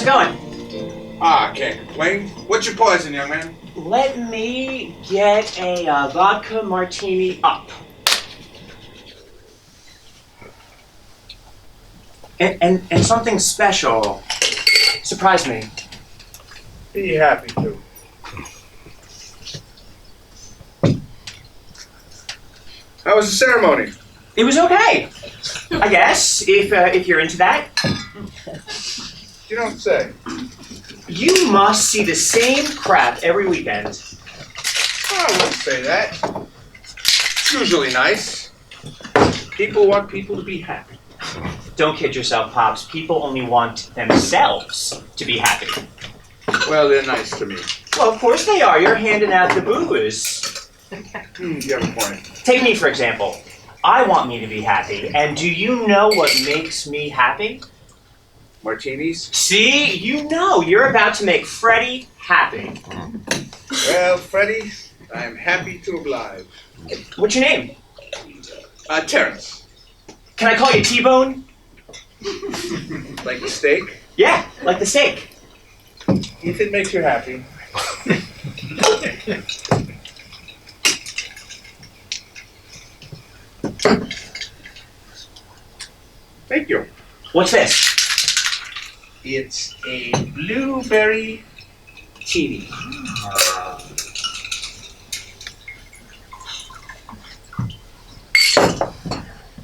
How's it going? Can't complain. What's your poison, young man? Let me get a vodka martini up. And something special. Surprise me. Be happy to. How was the ceremony? It was okay, I guess, if you're into that. You don't say. You must see the same crap every weekend. I wouldn't say that. It's usually nice. People want people to be happy. Don't kid yourself, Pops. People only want themselves to be happy. Well, they're nice to me. Well, of course they are. You're handing out the booze. You have a point. Take me, for example. I want me to be happy. And do you know what makes me happy? Martinis? See? You know. You're about to make Freddie happy. Well, Freddie, I'm happy to oblige. What's your name? Terrence. Can I call you T-Bone? Like the steak? Yeah, like the steak. If it makes you happy. Thank you. What's this? It's a blueberry tea.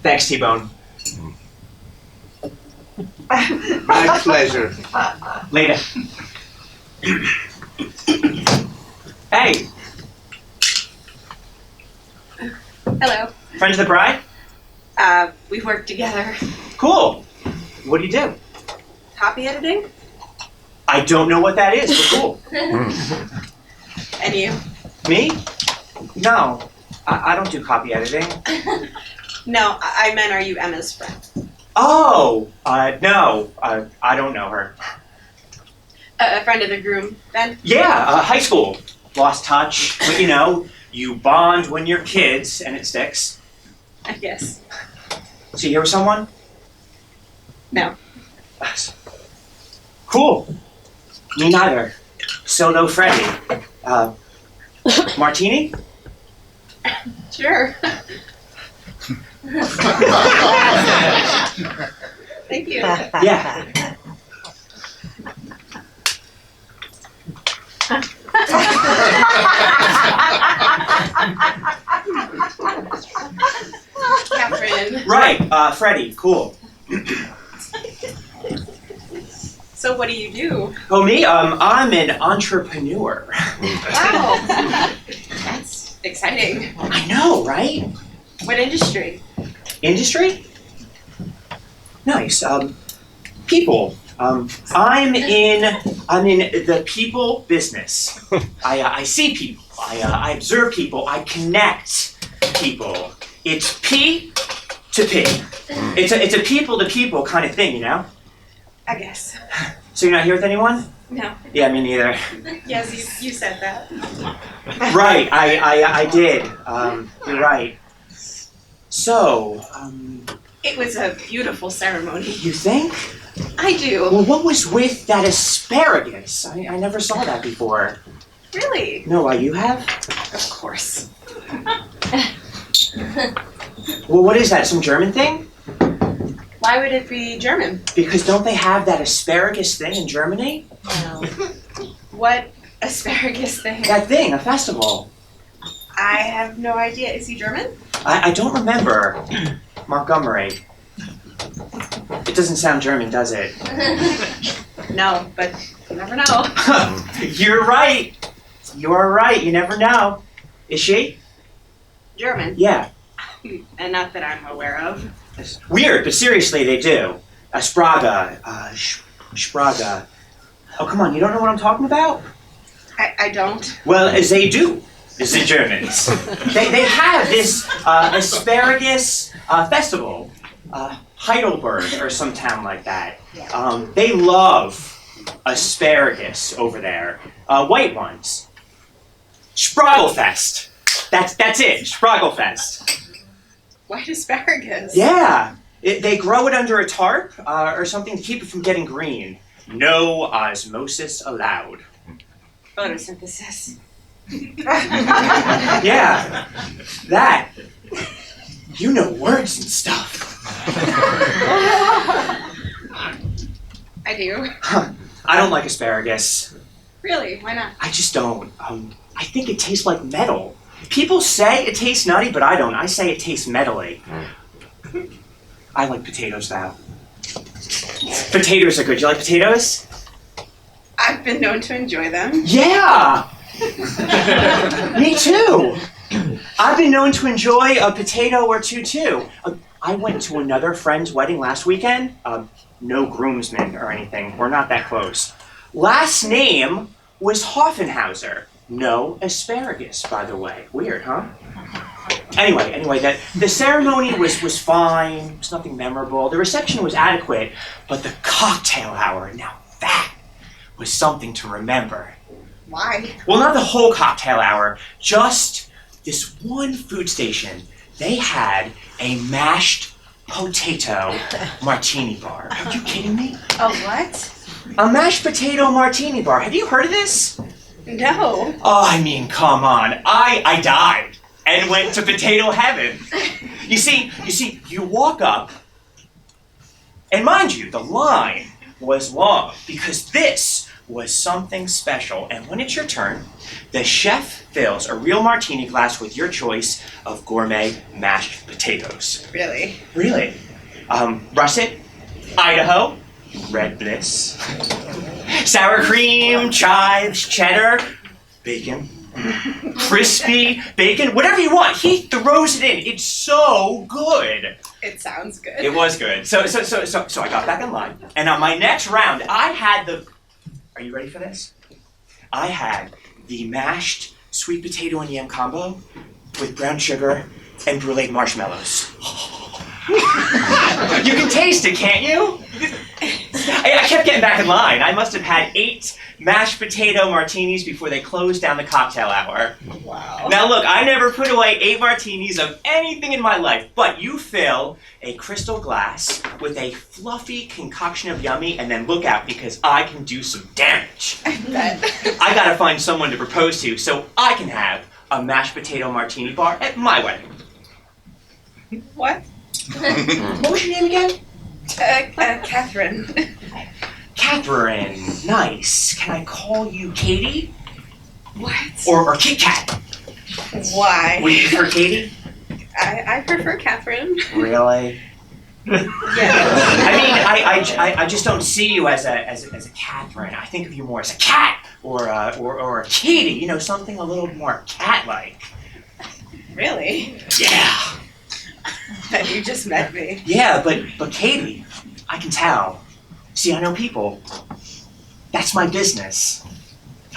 Thanks, T-Bone. My pleasure. Later. Hey, Hello. friend of the bride? We've worked together. Cool. What do you do? Copy editing? I don't know what that is, but cool. And you? Me? No, I don't do copy editing. No, I meant, are you Emma's friend? Oh, no, I don't know her. A friend of the groom, then? Yeah, high school. Lost touch, but you know, you bond when you're kids and it sticks. I guess. So you here with someone? No. Cool. Me neither. So no Freddie. Martini? Sure. Thank you. Yeah. Catherine. Right, Freddie, cool. So what do you do? Oh, me? I'm an entrepreneur. Wow. That's exciting. I know, right? What industry? Industry? Nice. People. I'm in the people business. I see people. I observe people. I connect people. It's P to P. It's a people to people kind of thing, you know? I guess. So you're not here with anyone? No. Yeah, me neither. Yes, you said that. Right, I did. You're right. So, It was a beautiful ceremony. you think? I do. Well, what was with that asparagus? I never saw that before. Really? No, why you have? Of course. Well, what is that, some German thing? Why would it be German? Because don't they have that asparagus thing in Germany? No. What asparagus thing? That thing, a festival. I have no idea. Is he German? I don't remember. Montgomery. It doesn't sound German, does it? No, but you never know. You're right. You're right, you never know. Is she? German? Yeah. And not that I'm aware of. Weird, but seriously, they do. Spraga, Spraga. Oh, come on, you don't know what I'm talking about? I don't. Well, they do, the Germans. they have this asparagus festival, Heidelberg or some town like that. They love asparagus over there. White ones. Spragelfest. That's it, Spragelfest. White asparagus? Yeah, they grow it under a tarp or something to keep it from getting green. No osmosis allowed. Photosynthesis. Yeah, that. You know words and stuff. I do. I don't like asparagus. Really? Why not? I just don't. I think it tastes like metal. People say it tastes nutty, but I don't. I say it tastes metally. I like potatoes though. Potatoes are good. You like potatoes? I've been known to enjoy them. Yeah! Me too! I've been known to enjoy a potato or two too. I went to another friend's wedding last weekend. No groomsmen or anything. We're not that close. Last name was Hoffenhauser. No asparagus, by the way. Weird, huh? Anyway, the ceremony was fine. It was nothing memorable. The reception was adequate, but the cocktail hour, now that was something to remember. Why? Well, not the whole cocktail hour, just this one food station. They had a mashed potato martini bar. Are you kidding me? A what? A mashed potato martini bar. Have you heard of this? No. Oh, I mean, come on. I died and went to potato heaven. You see, you walk up, and mind you, the line was long because this was something special. And when it's your turn, the chef fills a real martini glass with your choice of gourmet mashed potatoes. Really? Really? Russet, Idaho, red bliss, sour cream, chives, cheddar, bacon, crispy bacon, whatever you want. He throws it in. It's so good. It sounds good. It was good. So I got back in line, and on my next round, I had the. Are you ready for this? I had the mashed sweet potato and yam combo with brown sugar and brulee marshmallows. You can taste it, can't you? I kept getting back in line. I must have had 8 mashed potato martinis before they closed down the cocktail hour. Wow. Now look, I never put away 8 martinis of anything in my life, but you fill a crystal glass with a fluffy concoction of yummy, and then look out because I can do some damage. I bet. I gotta find someone to propose to so I can have a mashed potato martini bar at my wedding. What? What was your name again? Catherine. Catherine. Nice. Can I call you Katie? What? Or Kit Kat? Why? Would you prefer Katie? I prefer Catherine. Really? Yeah. I mean, I just don't see you as a Catherine. I think of you more as a cat or a Katie. You know, something a little more cat-like. Really? Yeah. But you just met me. Yeah, but Katie, I can tell. See, I know people. That's my business.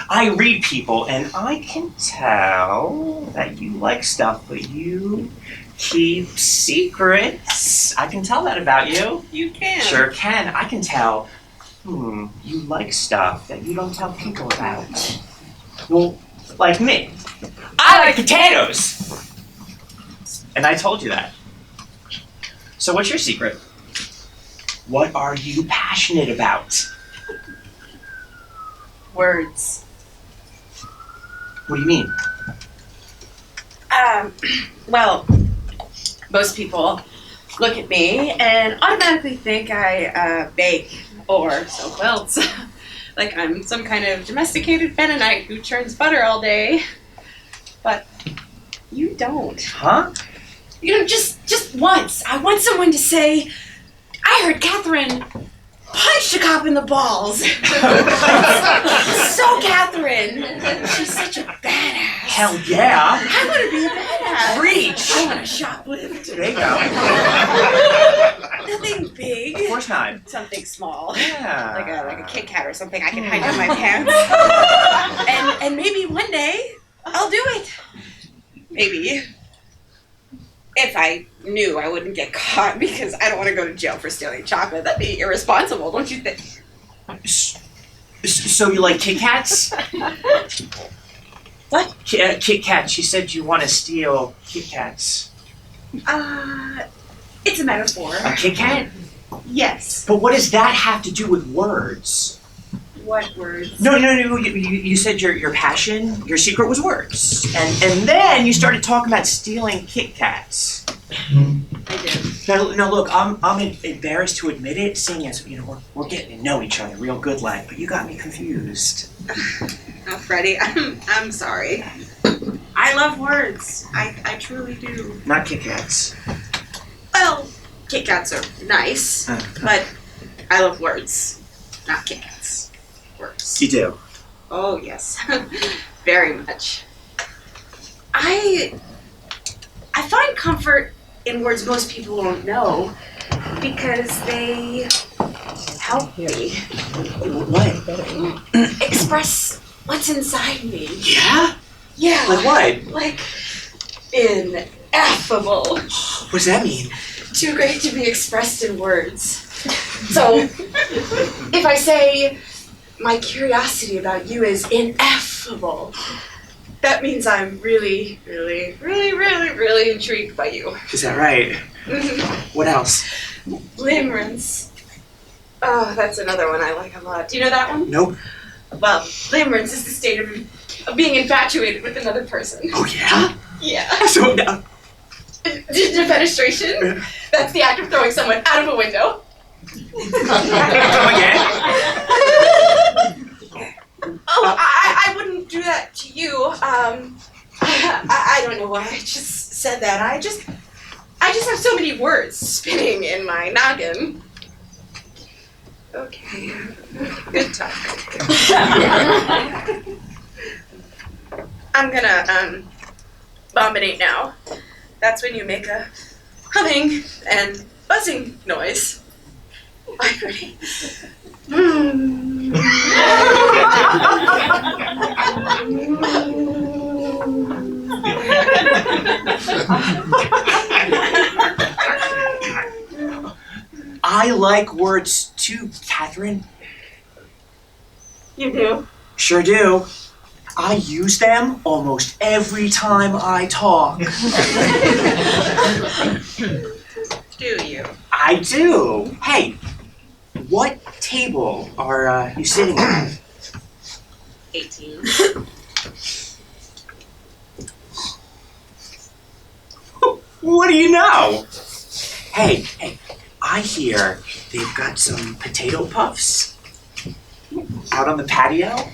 I read people, and I can tell that you like stuff, but you keep secrets. I can tell that about you. You can. Sure can. I can tell, you like stuff that you don't tell people about. Well, like me. I like potatoes! And I told you that. So what's your secret? What are you passionate about? Words. What do you mean? Well, most people look at me and automatically think I bake or sew quilts. Like I'm some kind of domesticated Mennonite who churns butter all day. But you don't. Huh? You know, just once, I want someone to say, I heard Catherine punched a cop in the balls. So Catherine, she's such a badass. Hell yeah! I want to be a badass. Preach! I want to shoplift. There you go. Nothing big. Of course not. Something small. Yeah. Like a Kit Kat or something I can hide in my pants. and maybe one day I'll do it. Maybe. If I knew I wouldn't get caught, because I don't want to go to jail for stealing chocolate. That'd be irresponsible, don't you think? So you like Kit Kats? What? Kit Kat, she said you want to steal Kit Kats. It's a metaphor. A Kit Kat? Yes. But what does that have to do with words? What words? No. You said your passion, your secret was words, and then you started talking about stealing Kit Kats. I did. Now look, I'm embarrassed to admit it, seeing as we're getting to know each other real good, like. But you got me confused. Oh, Freddie, I'm sorry. I love words. I truly do. Not Kit Kats. Well, Kit Kats are nice, but I love words, not Kit Kats. Words. You do. Oh yes, very much. I find comfort in words most people won't know because they help me What? express what's inside me. Yeah? Yeah. Like what? Like ineffable. What does that mean? Too great to be expressed in words. So, if I say my curiosity about you is ineffable, that means I'm really, really, really, really, really intrigued by you. Is that right? What else? Limerence. Oh, that's another one I like a lot. Do you know that one? Nope. Well, limerence is the state of being infatuated with another person. Oh yeah? Yeah. So Defenestration? That's the act of throwing someone out of a window. come again? Oh, I wouldn't do that to you. I don't know why I just said that. I just have so many words spinning in my noggin. Okay. Good talk. I'm gonna bombinate now. That's when you make a humming and buzzing noise. Bye, Freddie. I like words too, Catherine. You do? Sure do. I use them almost every time I talk. Do you? I do. Hey, what table are you sitting at? 18. What do you know? Hey, I hear they've got some potato puffs out on the patio.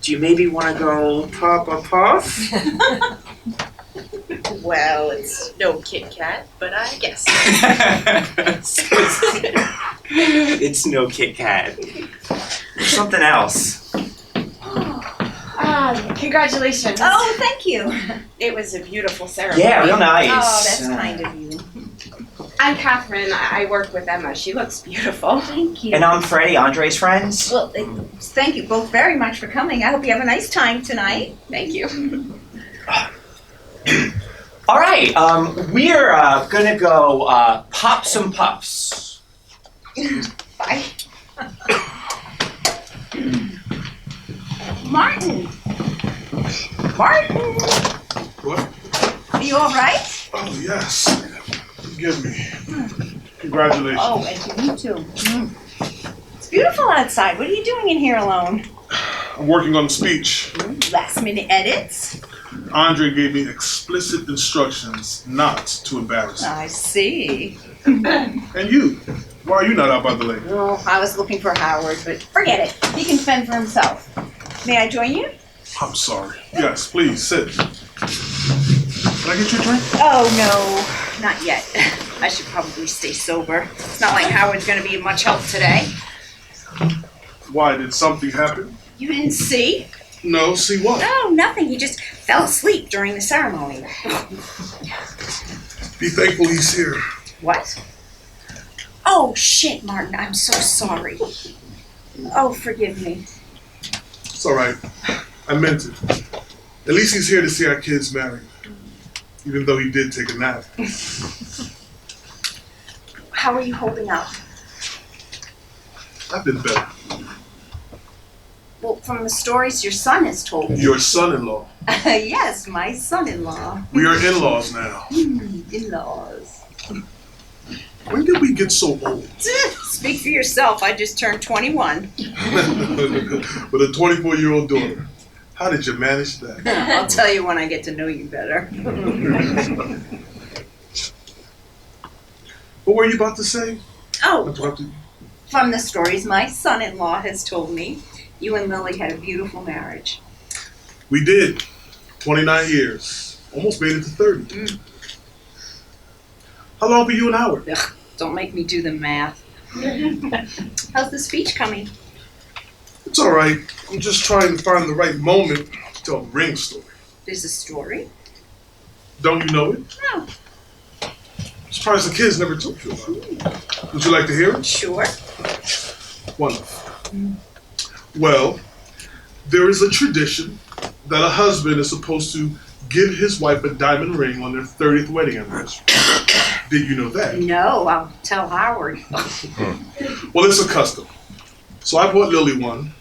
Do you maybe want to go pop a puff? Well, it's no Kit Kat, but I guess. It's no Kit Kat. Something else. Congratulations. Oh, thank you. It was a beautiful ceremony. Yeah, real nice. Oh, that's kind of you. I'm Catherine. I work with Emma. She looks beautiful. Thank you. And I'm Freddie, Andre's friends. Well, thank you both very much for coming. I hope you have a nice time tonight. Thank you. All right, we're gonna go pop some puffs. Bye. Martin! Martin! What? Are you all right? Oh, yes. Forgive me. Congratulations. Oh, and to you too. It's beautiful outside. What are you doing in here alone? I'm working on the speech. Last minute edits? Andre gave me explicit instructions not to embarrass him. I see. And you? Why are you not out by the lake? Oh, I was looking for Howard, but forget it. He can fend for himself. May I join you? I'm sorry. Yes, please, sit. Can I get you a drink? Oh, no, not yet. I should probably stay sober. It's not like Howard's going to be of much help today. Why, did something happen? You didn't see? No, see what? No, nothing. He just fell asleep during the ceremony. Be thankful he's here. What? Oh, shit, Martin. I'm so sorry. Oh, forgive me. It's all right. I meant it. At least he's here to see our kids married. Even though he did take a nap. How are you holding up? I've been better. Well, from the stories your son has told me. Your son-in-law. Yes, my son-in-law. We are in-laws now. In-laws. When did we get so old? Speak for yourself. I just turned 21. With a 24-year-old daughter. How did you manage that? I'll tell you when I get to know you better. What were you about to say? Oh, Interrupted you? from the stories my son-in-law has told me, you and Lily had a beautiful marriage. We did. 29 years. Almost made it to 30. How long for you and Howard? Ugh, don't make me do the math. How's the speech coming? It's all right. I'm just trying to find the right moment to tell the ring story. There's a story? Don't you know it? No. I'm surprised the kids never told you about it. Would you like to hear it? Sure. Wonderful. Well, there is a tradition that a husband is supposed to give his wife a diamond ring on their 30th wedding anniversary. Did you know that? No, I'll tell Howard. Well, it's a custom. So I bought Lily one.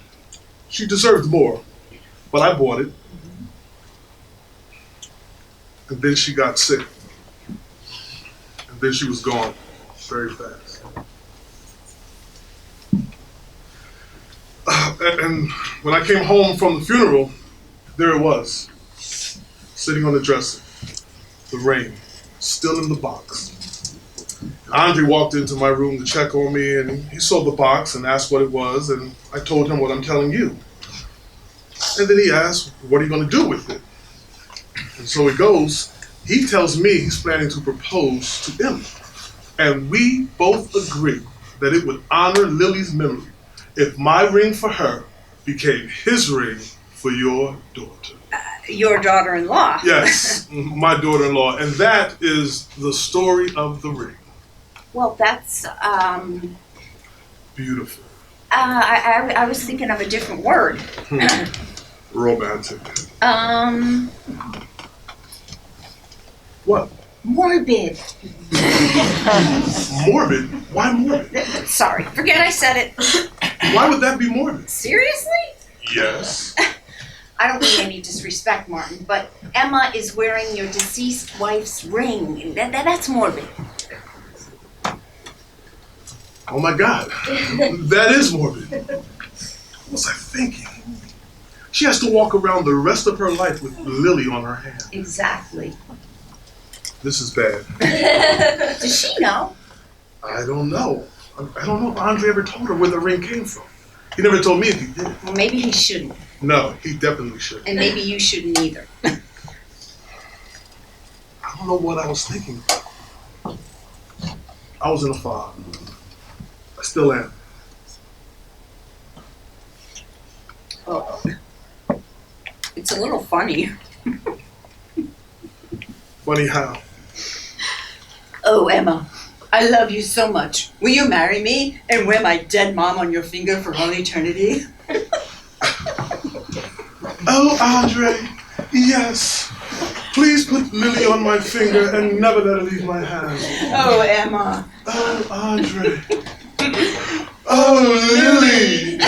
She deserved more, but I bought it. And then she got sick. And then she was gone very fast. And when I came home from the funeral, there it was, sitting on the dresser, the ring, still in the box. Andre walked into my room to check on me, and he saw the box and asked what it was, and I told him what I'm telling you. And then he asked, what are you going to do with it? And so it goes, he tells me he's planning to propose to Emma. And we both agree that it would honor Lily's memory if my ring for her became his ring for your daughter. Your daughter-in-law. Yes, my daughter-in-law. And that is the story of the ring. Well, that's, Beautiful. I was thinking of a different word. Romantic. What? Morbid. Morbid? Why morbid? Sorry, forget I said it. Why would that be morbid? Seriously? Yes. I don't mean any disrespect, Martin, but Emma is wearing your deceased wife's ring. That's morbid. Oh my God. That is morbid. What was I thinking? She has to walk around the rest of her life with Lily on her hand. Exactly. This is bad. Does she know? I don't know. I don't know if Andre ever told her where the ring came from. He never told me if he did. Well, maybe he shouldn't. No, he definitely should. And maybe you shouldn't either. I don't know what I was thinking. I was in a fog. I still am. Oh. It's a little funny. Funny how? Oh, Emma, I love you so much. Will you marry me and wear my dead mom on your finger for all eternity? Oh, Andre, yes. Please put Lily on my finger and never let her leave my hand. Oh, Emma. Oh, Andre. Oh, Lily.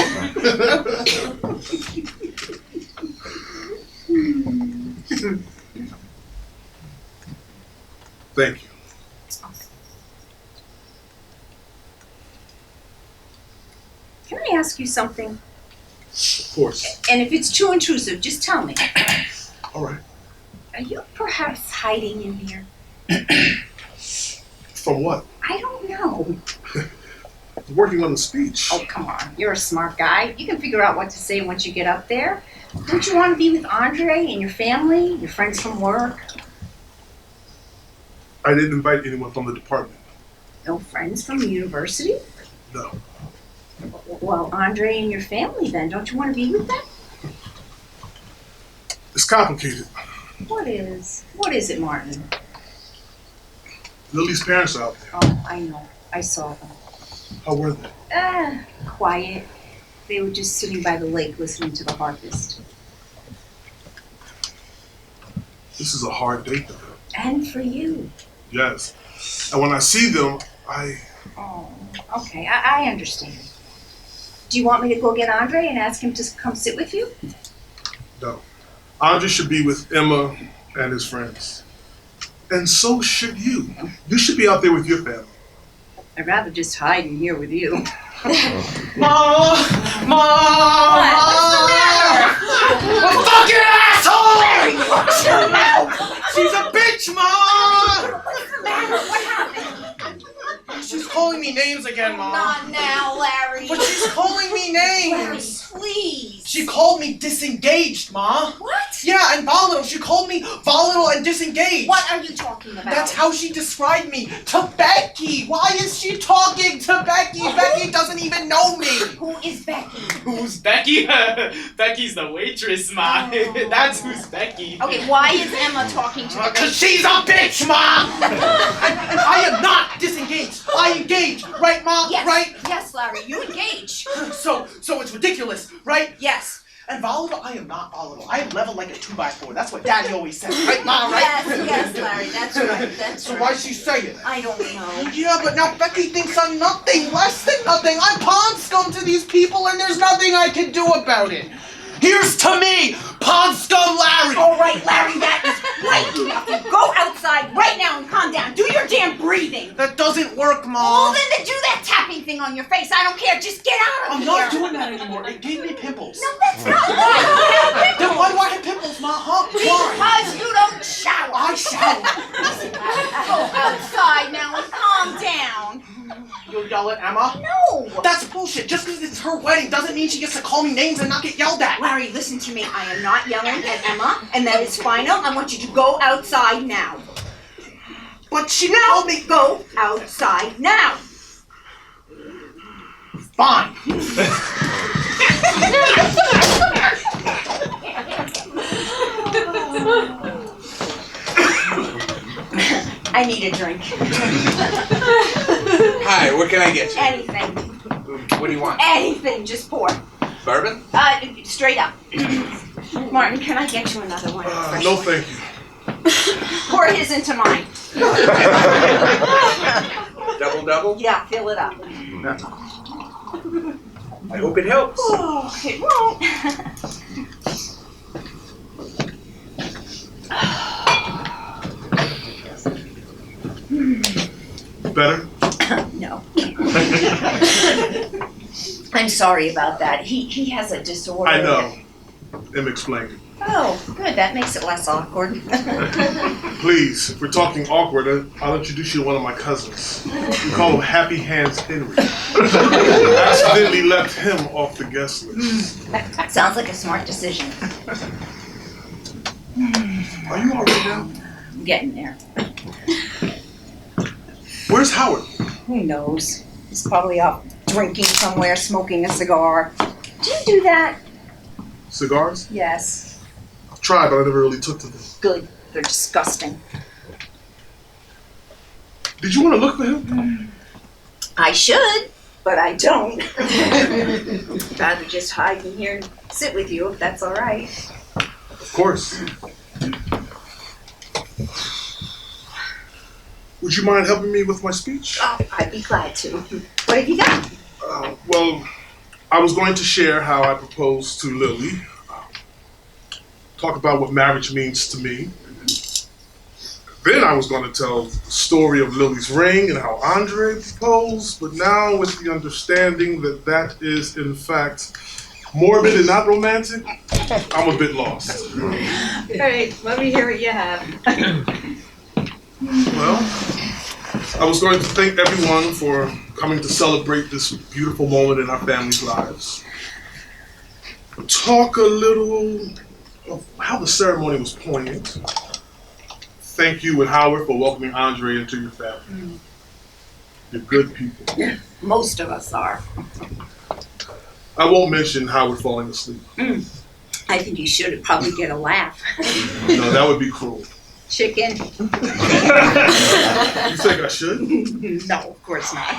Thank you. Can I ask you something? Of course. And if it's too intrusive, just tell me. All right. Are you perhaps hiding in here? From what? I don't know. Working on the speech. Oh, come on. You're a smart guy. You can figure out what to say once you get up there. Don't you want to be with Andre and your family, your friends from work? I didn't invite anyone from the department. No friends from the university? No. Well, Andre and your family then. Don't you want to be with them? It's complicated. What is it, Martin? Lily's parents are out there. Oh, I know. I saw them. How were they? Quiet. They were just sitting by the lake listening to the harvest. This is a hard date for them. And for you. Yes. And when I see them, Oh, okay. I understand. Do you want me to go get Andre and ask him to come sit with you? No. Andre should be with Emma and his friends. And so should you. You should be out there with your family. I'd rather just hide in here with you. Mom! Mom! What's the matter? A fucking asshole! Watch your mouth! She's a bitch, Mom! What's the matter? What happened? She's calling me names again, Mom. Not now, Larry. But she's calling me Larry, names. please. She called me disengaged, Ma. What? Yeah, and volatile. She called me volatile and disengaged. What are you talking about? That's how she described me to Becky. Why is she talking to Becky? Becky doesn't even know me. Who is Becky? Who's Becky? Becky's the waitress, Ma. Oh. That's who's Becky. Okay, why is Emma talking to the Cause she's a bitch, Ma. and I am not disengaged. I engage, right, Ma? Yes. Right? Yes, Larry, you engage. So it's ridiculous, right? Yes. And volatile, I am not volatile. I am level like a 2x4. That's what Daddy always says, right, Ma? Right? Yes, Larry, that's right. That's So right. why'd she say it? I don't know. Yeah, but now Becky thinks I'm nothing, less than nothing. I'm pond scum to these people, and there's nothing I can do about it. Here's to me, pond scum Larry. All right, Larry, that is right enough. You go outside right now and calm down. Do your damn breathing. That doesn't work, Well, Mom. then to do that tapping thing on your face. I don't care. Just get out of I'm here. not doing that anymore. It gave me pimples. No, that's not right. Then why do I have pimples, Ma? Huh? Why? Because you don't shower. I shower. Listen, go outside now and calm down. You'll yell at Emma? No. That's bullshit. Just because it's her wedding doesn't mean she gets to call me names and not get yelled at. Larry, listen to me. I am not yelling at Emma, and that is final. I want you to go outside now. But she told me. Go outside now. Fine. I need a drink. Hi, what can I get you? Anything. What do you want? Anything. Just pour. Bourbon? Straight up. Martin, can I get you another one? Fresh No, one? thank you. Pour his into mine. Double? Yeah, fill it up. I hope it helps. Oh, it won't. Better? No. I'm sorry about that. He has a disorder. I know. Em explained. Oh, good. That makes it less awkward. Please, if we're talking awkward, I'll introduce you to one of my cousins. We call him Happy Hands Henry. Accidentally left him off the guest list. Sounds like a smart decision. Are you all right now? I'm getting there. Where's Howard? Who knows? He's probably out drinking somewhere, smoking a cigar. Do you do that? Cigars? Yes. I've tried, but I never really took to them. Good. They're disgusting. Did you want to look for him? I should, but I don't. Rather just hide in here and sit with you if that's all right. Of course. Would you mind helping me with my speech? Oh, I'd be glad to. What have you got? Well, I was going to share how I proposed to Lily, talk about what marriage means to me. Then I was going to tell the story of Lily's ring and how Andre proposed, but now with the understanding that that is in fact morbid and not romantic, I'm a bit lost. All right, let me hear what you have. Well, I was going to thank everyone for coming to celebrate this beautiful moment in our family's lives. Talk a little of how the ceremony was poignant. Thank you and Howard for welcoming Andre into your family. You're good people. Most of us are. I won't mention Howard falling asleep. I think you should probably get a laugh. No, that would be cruel. Chicken? You think I should? No, of course not.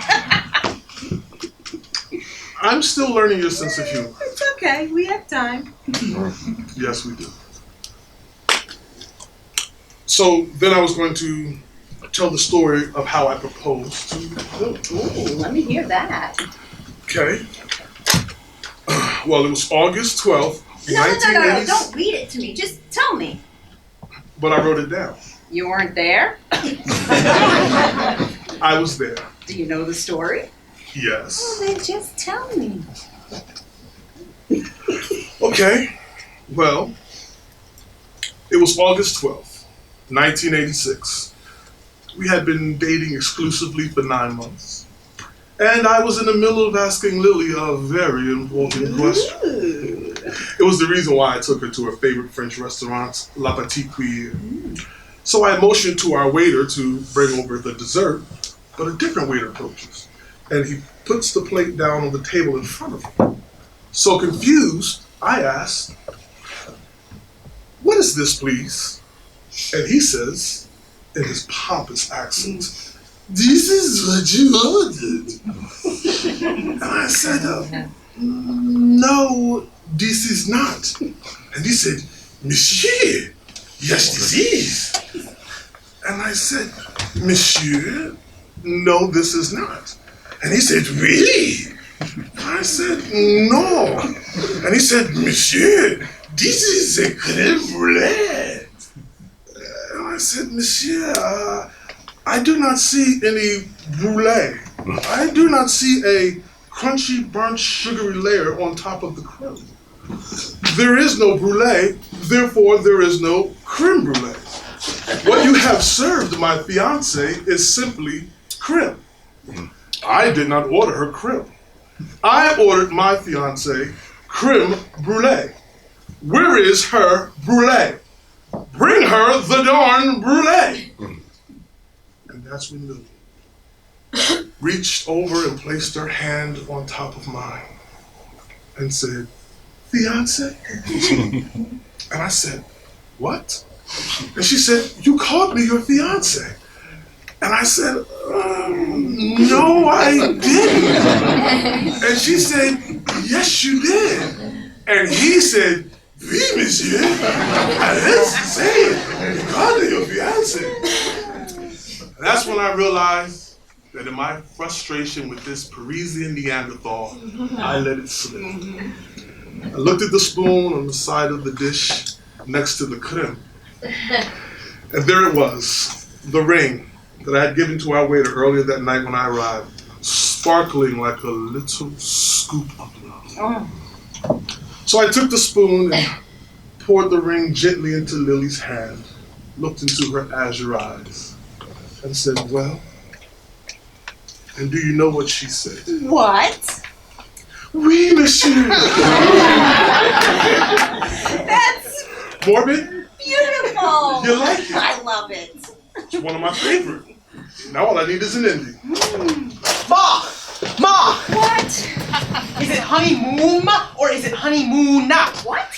I'm still learning your sense of humor. It's okay, we have time. Yes, we do. So then I was going to tell the story of how I proposed to Lily. Ooh, let me hear that. Okay. Well, it was August 12th, No, 1980s. don't read it to me. Just tell me. But I wrote it down. You weren't there? I was there. Do you know the story? Yes. Well, then just tell me. Okay. Well, it was August 12th, 1986. We had been dating exclusively for 9 months. And I was in the middle of asking Lily a very important question. It was the reason why I took her to her favorite French restaurant, La Petite Cuillère. So I motioned to our waiter to bring over the dessert, but a different waiter approaches. And he puts the plate down on the table in front of him. So confused, I asked, "What is this, please?" And he says, in his pompous accent, "This is what you ordered." And I said, "No, this is not." And he said, "Monsieur, yes, this is." And I said, "Monsieur, no, this is not." And he said, "Really?" I said, "No." And he said, "Monsieur, this is a crème brûlée." And I said, "Monsieur, I do not see any brulee. I do not see a crunchy, burnt, sugary layer on top of the creme. There is no brulee, therefore there is no creme brulee. What you have served my fiance is simply creme. I did not order her creme. I ordered my fiance creme brulee. Where is her brulee? Bring her the darn brulee." And that's when Lily reached over and placed her hand on top of mine and said, "Fiance?" And I said, "What?" And she said, "You called me your fiance." And I said, "No, I didn't." And she said, "Yes, you did." And he said, "Oui, monsieur. I didn't say it. You called me your fiance." That's when I realized that in my frustration with this Parisian Neanderthal, I let it slip. I looked at the spoon on the side of the dish next to the creme. And there it was, the ring that I had given to our waiter earlier that night when I arrived, sparkling like a little scoop of love. So I took the spoon and poured the ring gently into Lily's hand, looked into her azure eyes, and said, "Well," and do you know what she said? What? "Oui, monsieur." That's Morbid? beautiful. You like it? I love it. It's one of my favorite. Now all I need is an ending. Ma! Ma! What? Is it honeymoon or is it honeymoon? What?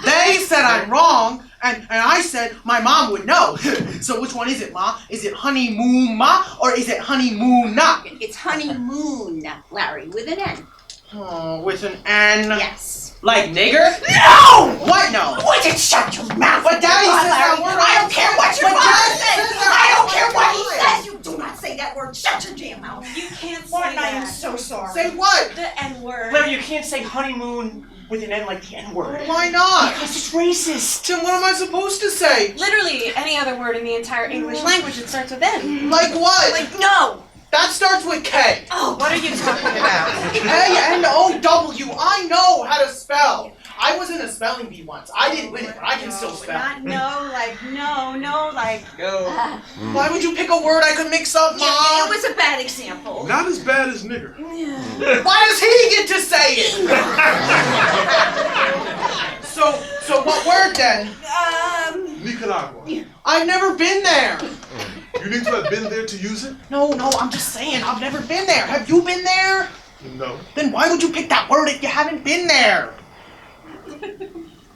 They said I'm wrong, and I said my mom would know. So which one is it, Ma? Is it honeymoon ma or is it honeymoon na? It's honeymoon, Larry, with an N. Oh, with an N? Yes. Like nigger? No! What no? Would you shut your mouth? But Daddy Come on, says that Larry. word. I don't care what your But father Daddy says. says that I don't word. care what he says. You do not say that word. Shut your damn mouth. You can't say Martin, I am that. so sorry. Say what? The N-word. Larry, you can't say honeymoon with an N like the N-word. Why not? Because it's racist. Then what am I supposed to say? Literally any other word in the entire English language that starts with N. Like what? Like, no. That starts with K. Oh, What are you talking about? K-N-O-W. I know how to spell. I was in a spelling bee once. I didn't win it, but I can still spell. Not no, like no, like Go. Why would you pick a word I could mix up, Mom? yeah, it was a bad example. Not as bad as nigger. Why does he get to say it? So what word then? Nicaragua. I've never been there. You need to have been there to use it? No, I'm just saying, I've never been there. Have you been there? No. Then why would you pick that word if you haven't been there?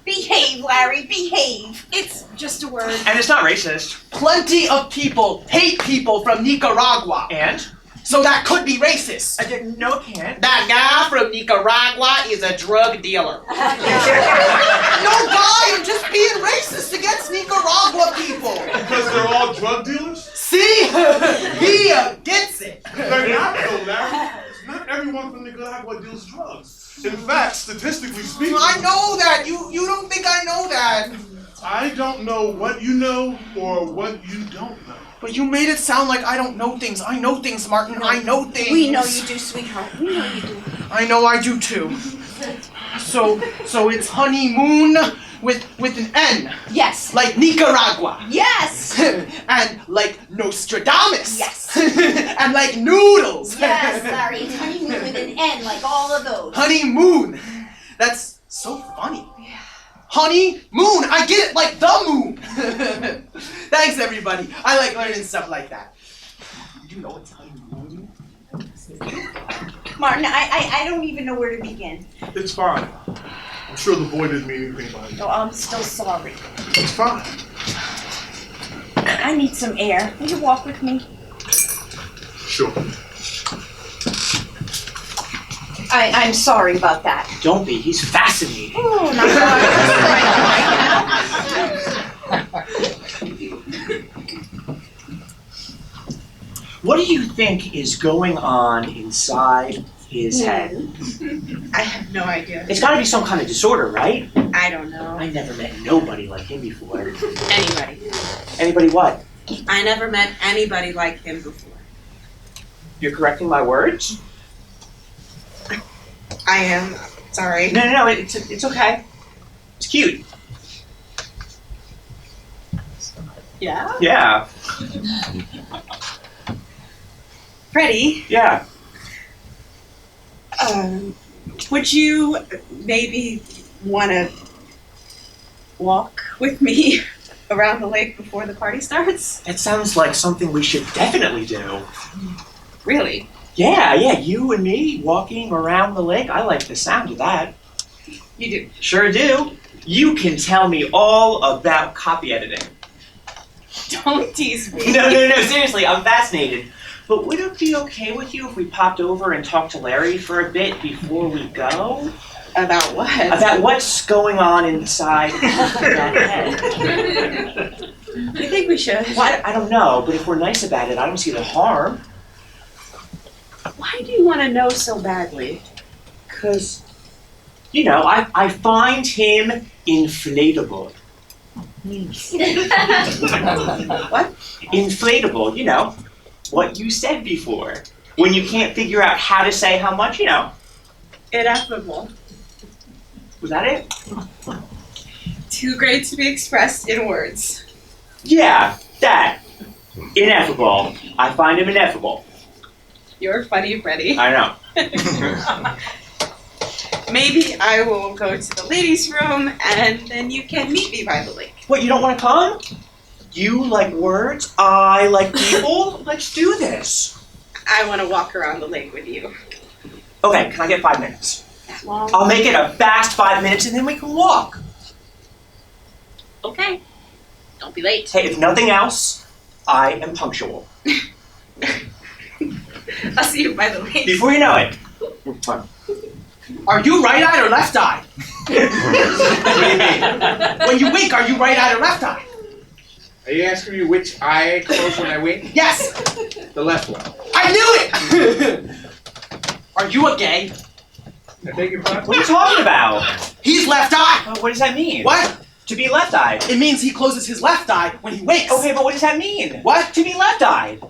Behave, Larry, behave. it's just a word. And it's not racist. Plenty of people hate people from Nicaragua. And? So that could be racist. No, it can't. That guy from Nicaragua is a drug dealer. No, guy, I'm just being racist against Nicaragua people. Because they're all drug dealers? See? He gets it. They're not though, Larry. Not everyone from Nicaragua deals drugs. In fact, statistically speaking, I know that. You don't think I know that. I don't know what you know or what you don't know. But you made it sound like I don't know things. I know things, Martin. I know things. We know you do, sweetheart. We know you do. I know I do too. So it's honeymoon with an N. Yes. Like Nicaragua. Yes. And like Nostradamus. Yes. And like noodles. Yes, Larry. It's honeymoon with an N, like all of those. Honeymoon. That's so funny. Yeah. Honeymoon. I get it, like the moon. Thanks, everybody. I like learning stuff like that. You know it's honeymoon. Martin, I don't even know where to begin. It's fine. I'm sure the boy didn't mean anything by it. Oh, I'm still sorry. It's fine. I need some air. Will you walk with me? Sure. I'm sorry about that. Don't be. He's fascinating. Oh, not What do you think is going on inside his head? I have no idea. It's got to be some kind of disorder, right? I don't know. I never met nobody like him before. Anybody. Anybody what? I never met anybody like him before. You're correcting my words? I am. Sorry. No, it's okay. It's cute. Yeah? Yeah. Freddie, Yeah. would you maybe want to walk with me around the lake before the party starts? That sounds like something we should definitely do. Really? Yeah, you and me walking around the lake. I like the sound of that. You do? Sure do. You can tell me all about copy editing. Don't tease me. No, seriously, I'm fascinated. But would it be okay with you if we popped over and talked to Larry for a bit before we go? About what? About what's going on inside that head. You think we should? Well, I don't know, but if we're nice about it, I don't see the harm. Why do you want to know so badly? Because, I find him inflatable. What? Inflatable, what you said before. When you can't figure out how to say how much, Ineffable. Was that it? Too great to be expressed in words. Yeah, that. Ineffable. I find him ineffable. You're funny, Freddie. I know. Maybe I will go to the ladies' room and then you can meet me by the lake. What, you don't want to come? You like words, I like people. Let's do this. I want to walk around the lake with you. Okay, can I get 5 minutes? That long? I'll make it a fast 5 minutes and then we can walk. Okay. Don't be late. Hey, if nothing else, I am punctual. I'll see you by the lake. Before you know it. Are you right-eyed or left-eyed? What do you mean? When you wink, are you right-eyed or left-eyed? Are you asking me which eye I close when I wink? Yes. The left one. I knew it. Are you a gay? I beg your pardon? What are you talking about? He's left-eyed. What does that mean? What? To be left-eyed. It means he closes his left eye when he winks. Okay, but what does that mean? What? To be left-eyed.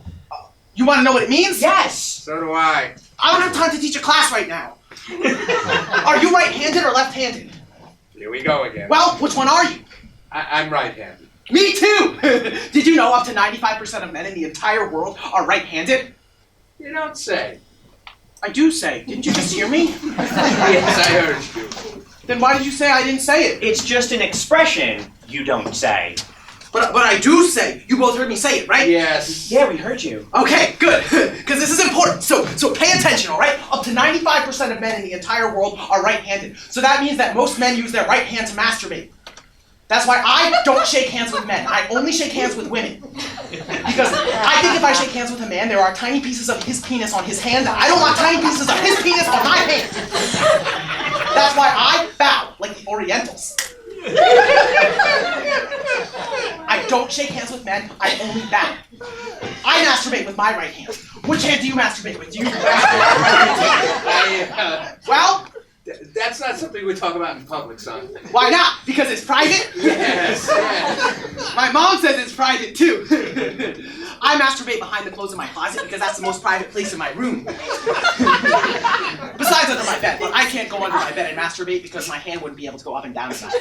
You want to know what it means? Yes. So do I. I don't have time to teach a class right now. Are you right-handed or left-handed? Here we go again. Well, which one are you? I'm right-handed. Me too! Did you know up to 95% of men in the entire world are right-handed? You don't say. I do say. Didn't you just hear me? Yes, I heard you. Then why did you say I didn't say it? It's just an expression you don't say. But I do say. You both heard me say it, right? Yes. Yeah, we heard you. Okay, good. Because this is important. So pay attention, all right? Up to 95% of men in the entire world are right-handed. So that means that most men use their right hand to masturbate. That's why I don't shake hands with men. I only shake hands with women. Because I think if I shake hands with a man, there are tiny pieces of his penis on his hand. I don't want tiny pieces of his penis on my hand. That's why I bow, like the Orientals. I don't shake hands with men, I only bow. I masturbate with my right hand. Which hand do you masturbate with? Do you masturbate with your right hand? I, Well, That's not something we talk about in public, son. Why not? Because it's private? Yes. My mom says it's private too. I masturbate behind the clothes in my closet because that's the most private place in my room. Besides under my bed, but I can't go under my bed and masturbate because my hand wouldn't be able to go up and down enough.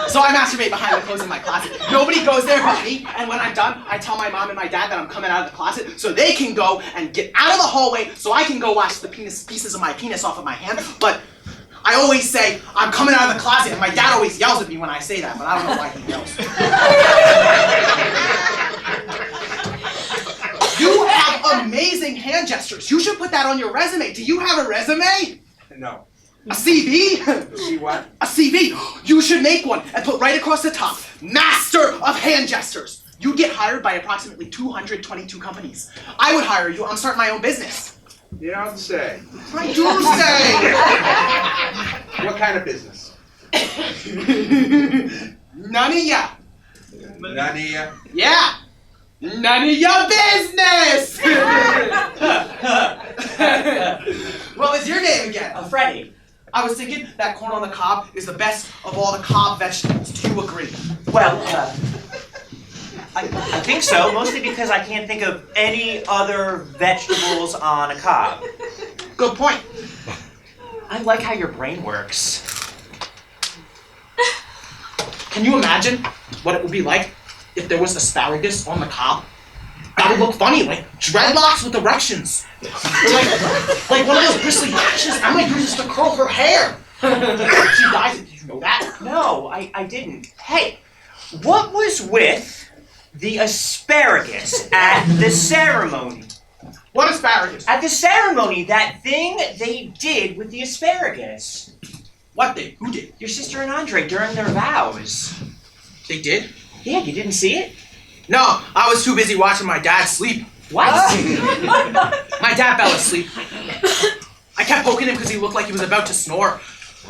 So I masturbate behind the clothes in my closet. Nobody goes there but me, and when I'm done, I tell my mom and my dad that I'm coming out of the closet so they can go and get out of the hallway so I can go wash the pieces of my penis off of my hand. But I always say, I'm coming out of the closet, and my dad always yells at me when I say that, but I don't know why he yells. You have amazing hand gestures. You should put that on your resume. Do you have a resume? No. A CV? See what? A CV. You should make one and put right across the top, Master of Hand Gestures. You get hired by approximately 222 companies. I would hire you. I'm starting my own business. You don't say. I do say. What kind of business? None of ya. None of you. Yeah. None of your business. What was your name again? Freddie. I was thinking that corn on the cob is the best of all the cob vegetables. Do you agree? Well, I think so, mostly because I can't think of any other vegetables on a cob. Good point. I like how your brain works. Can you imagine what it would be like if there was asparagus on the cob? That would look funny, like dreadlocks with erections. Like one of those bristly lashes. I might use this to curl her hair. She dies. Did you know that? No, I didn't. Hey, what was with the asparagus at the ceremony? What asparagus? At the ceremony, that thing they did with the asparagus. What did? Who did? Your sister and Andre during their vows. They did? Yeah, you didn't see it? No, I was too busy watching my dad sleep. What? My dad fell asleep. I kept poking him because he looked like he was about to snore.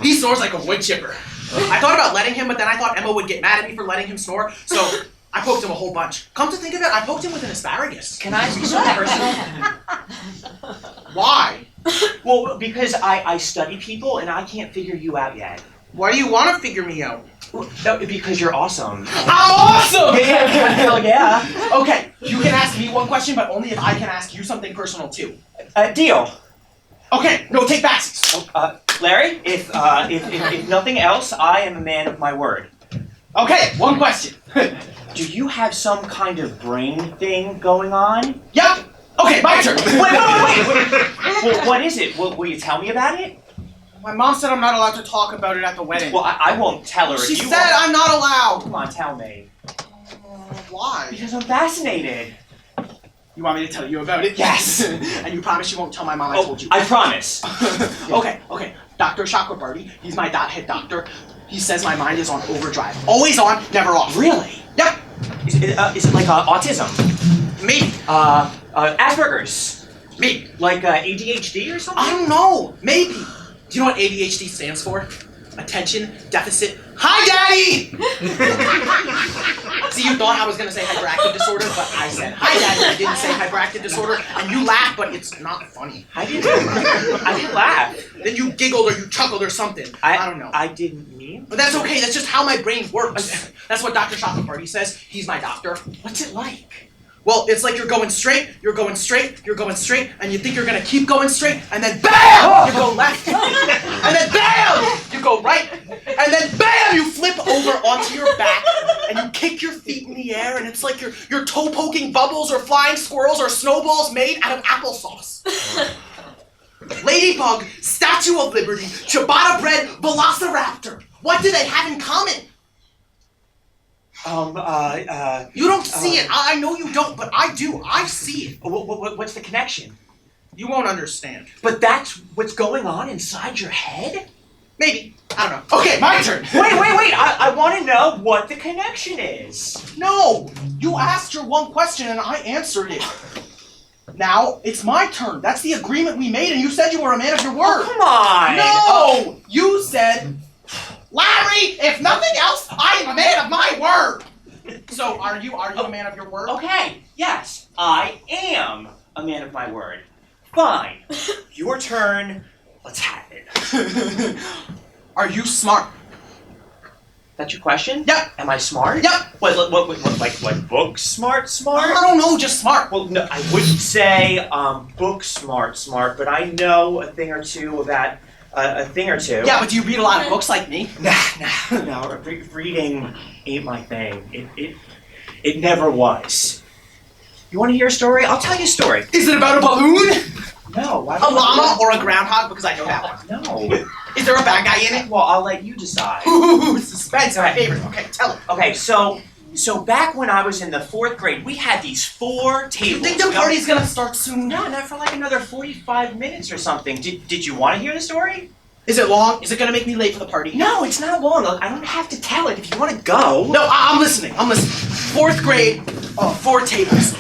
He snores like a wood chipper. I thought about letting him, but then I thought Emma would get mad at me for letting him snore, so I poked him a whole bunch. Come to think of it, I poked him with an asparagus. Can I ask you something personal? Why? Well, because I study people and I can't figure you out yet. Why do you want to figure me out? No, because you're awesome. I'm awesome! Yeah, hell yeah. Okay, you can ask me one question, but only if I can ask you something personal too. Deal. Okay, no take backsies. Larry, if nothing else, I am a man of my word. Okay, one question. Do you have some kind of brain thing going on? Yep. Okay, my turn. Wait. Well, what is it? Will you tell me about it? My mom said I'm not allowed to talk about it at the wedding. Well, I won't tell her. She if you said won't. I'm not allowed. Come on, tell me. Why? Because I'm fascinated. You want me to tell you about it? Yes. And you promise you won't tell my mom I told you? I promise. Okay. Dr. Chakrabarty, he's my head doctor. He says my mind is on overdrive. Always on, never off. Really? Yep. Is it like autism? Maybe. Asperger's? Maybe. Like ADHD or something? I don't know. Maybe. Do you know what ADHD stands for? Attention Deficit. Hi, Daddy! See, you thought I was going to say hyperactive disorder, but I said, hi, Daddy. I didn't say hyperactive disorder, and you laughed, but it's not funny. I didn't laugh. Then you giggled or you chuckled or something. I don't know. I didn't mean. But that's okay. That's just how my brain works. That's what Dr. Chakrabarty says. He's my doctor. What's it like? Well, it's like you're going straight, and you think you're gonna keep going straight, and then BAM! You go left, and then BAM! You go right, and then BAM! You flip over onto your back, and you kick your feet in the air, and it's like you're toe-poking bubbles or flying squirrels or snowballs made out of applesauce. Ladybug, Statue of Liberty, ciabatta bread, velociraptor. What do they have in common? You don't see it. I know you don't, but I do. I see it. What's the connection? You won't understand. But that's what's going on inside your head? Maybe. I don't know. Okay, my turn. Wait. I want to know what the connection is. No! You asked your one question and I answered it. Now, it's my turn. That's the agreement we made, and you said you were a man of your word. Oh, come on! No! You said, Larry, if nothing else, I am a man of my word! So, are you a man of your word? Okay, yes, I am a man of my word. Fine. Your turn Let's have it. Are you smart? That's your question? Yep. Am I smart? Yep. What, like book smart? I don't know, just smart. Well, no, I wouldn't say book smart, but I know a thing or two about a thing or two. Yeah, but do you read a lot of books like me? No, reading ain't my thing. It never was. You want to hear a story? I'll tell you a story. Is it about a balloon? No. Why A llama or a groundhog? Because I know that one. No. Is there a bad guy in it? Well, I'll let you decide. Ooh, suspense, my favorite. Okay, tell it. Okay, so back when I was in the 4th grade, we had these 4 tables. You think the party's gonna start soon? No, not for like another 45 minutes or something. Did you want to hear the story? Is it long? Is it gonna make me late for the party? No, it's not long. Look, I don't have to tell it if you want to go. No, I'm listening. 4th grade, 4 tables.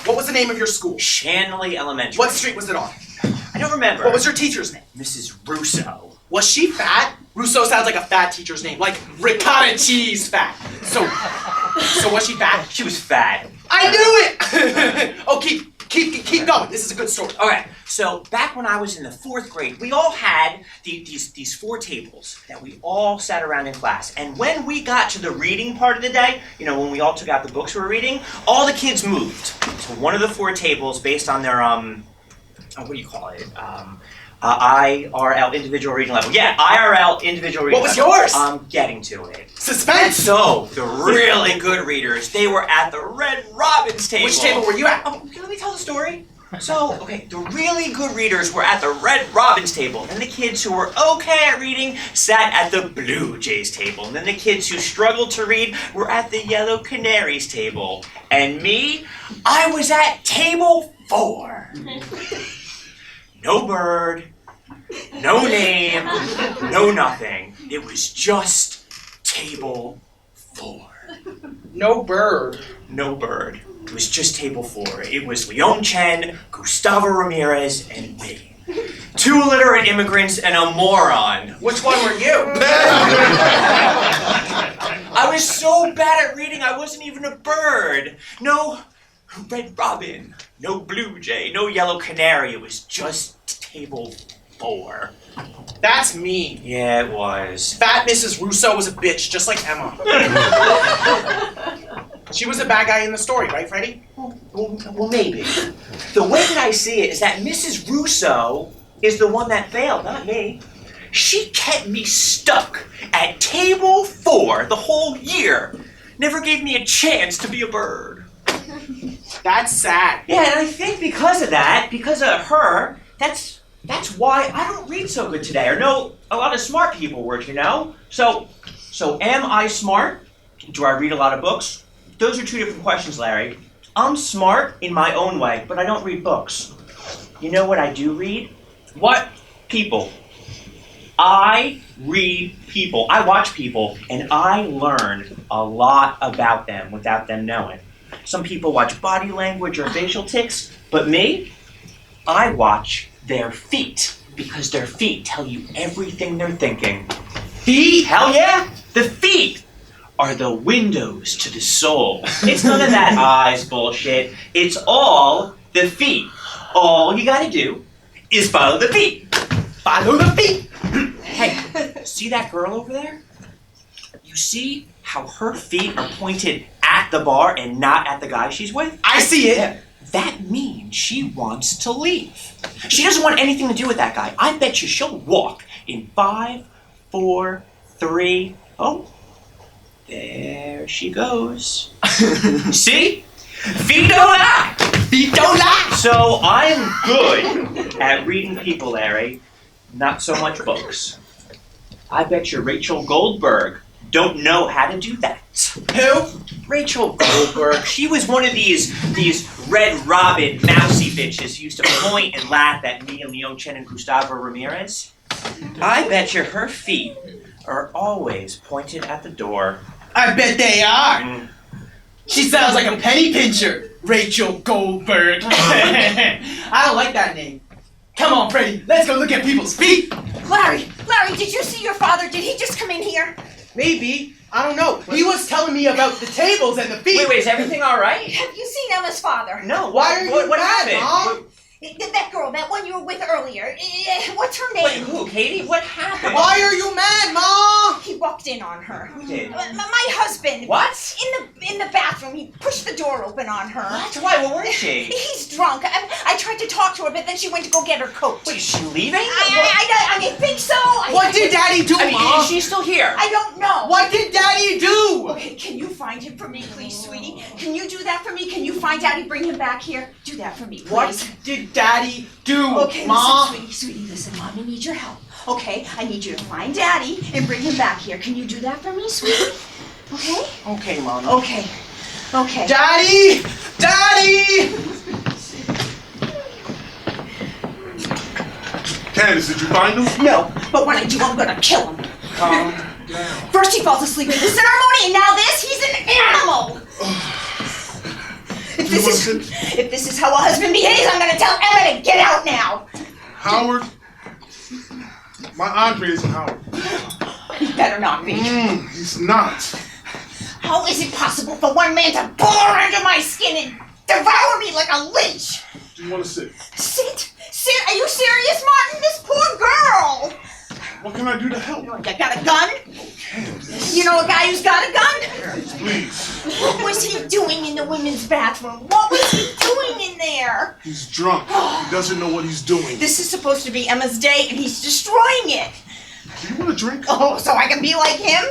What was the name of your school? Shanley Elementary. What street was it on? I don't remember. What was your teacher's name? Mrs. Russo. Was she fat? Russo sounds like a fat teacher's name, like ricotta cheese fat. So was she fat? She was fat. I knew it! Oh, keep going. This is a good story. Okay, so back when I was in the 4th grade, we all had these 4 tables that we all sat around in class. And when we got to the reading part of the day, you know, when we all took out the books we were reading, all the kids moved to one of the 4 tables based on their, what do you call it? IRL, individual reading level. Yeah, IRL, individual reading level. What was yours? I'm getting to it. Suspense! So, the really good readers, they were at the Red Robin's table. Which table were you at? Oh, let me tell the story. So, okay, the really good readers were at the Red Robin's table, and the kids who were okay at reading sat at the Blue Jays table, and then the kids who struggled to read were at the Yellow Canaries table. And me, I was at table 4. No bird, no name, no nothing. It was just table 4. No bird. No bird. It was just table 4. It was Leon Chen, Gustavo Ramirez, and me. 2 illiterate immigrants and a moron. Which one were you? I was so bad at reading I wasn't even a bird. No Red Robin, no Blue Jay, no Yellow Canary. It was just table 4. That's mean. Yeah, it was. Fat Mrs. Russo was a bitch, just like Emma. She was a bad guy in the story, right, Freddie? Well, maybe. The way that I see it is that Mrs. Russo is the one that failed, not me. She kept me stuck at table 4 the whole year. Never gave me a chance to be a bird. That's sad. Yeah, and I think because of that, because of her, that's why I don't read so good today, or know a lot of smart people words, you know? So am I smart? Do I read a lot of books? Those are 2 different questions, Larry. I'm smart in my own way, but I don't read books. You know what I do read? What? People. I read people. I watch people, and I learn a lot about them without them knowing. Some people watch body language or facial tics, but me, I watch their feet, because their feet tell you everything they're thinking. Feet? Hell yeah! The feet are the windows to the soul. It's none of that eyes bullshit. It's all the feet. All you gotta do is follow the feet. Follow the feet! Hey, see that girl over there? You see how her feet are pointed at the bar and not at the guy she's with? I see it. That means she wants to leave. She doesn't want anything to do with that guy. I bet you she'll walk in 5, 4, 3. Oh, there she goes. See? Feet don't lie. Feet don't lie. So I'm good at reading people, Larry. Not so much books. I bet you Rachel Goldberg don't know how to do that. Who? Rachel Goldberg. She was one of these Red Robin mousy bitches who used to point and laugh at me and Leon Chen and Gustavo Ramirez. I bet you her feet are always pointed at the door. I bet they are. She sounds like a penny pincher. Rachel Goldberg. I don't like that name. Come on, Freddie. Let's go look at people's feet. Larry, did you see your father? Did he just come in here? Maybe. I don't know. He was telling me about the tables and the feet. Wait, is everything all right? Have you seen Emma's father? No. Why are you what mad, happened? Mom? They that girl, that one you were with earlier. What's her name? Wait, who? Katie? What happened? Why are you mad, Ma? He walked in on her. Who did? My husband. What? In the bathroom, he pushed the door open on her. What? Why? Where is she? He's drunk. I tried to talk to her, but then she went to go get her coat. Wait, is she leaving? I think so. What did Daddy do, I mean, Ma? is she still here? I don't know. What did Daddy do? Okay, can you find him for me, please, sweetie? Can you do that for me? Can you find Daddy, bring him back here? Do that for me, please. What did Daddy do, Okay, Ma? listen, sweetie, listen, Mommy needs your help. Okay, I need you to find Daddy and bring him back here. Can you do that for me, sweetie? Okay? Okay, Mom. Okay. Okay. Daddy! Daddy! Candice, did you find him? No, but when I do, I'm gonna kill him. Calm down. First he falls asleep at the ceremony, and now this, he's an animal! If this is how a husband behaves, I'm gonna tell Emma to get out now! Howard? My Andre isn't Howard. He better not be. He's not. How is it possible for one man to bore into my skin and devour me like a leech? Do you want to sit? Sit? Are you serious, Martin? This poor girl! What can I do to help? You got a gun? You know a guy who's got a gun? Please. What was he doing in the women's bathroom? What was he doing in there? He's drunk. He doesn't know what he's doing. This is supposed to be Emma's day, and he's destroying it. Do you want a drink? Oh, so I can be like him?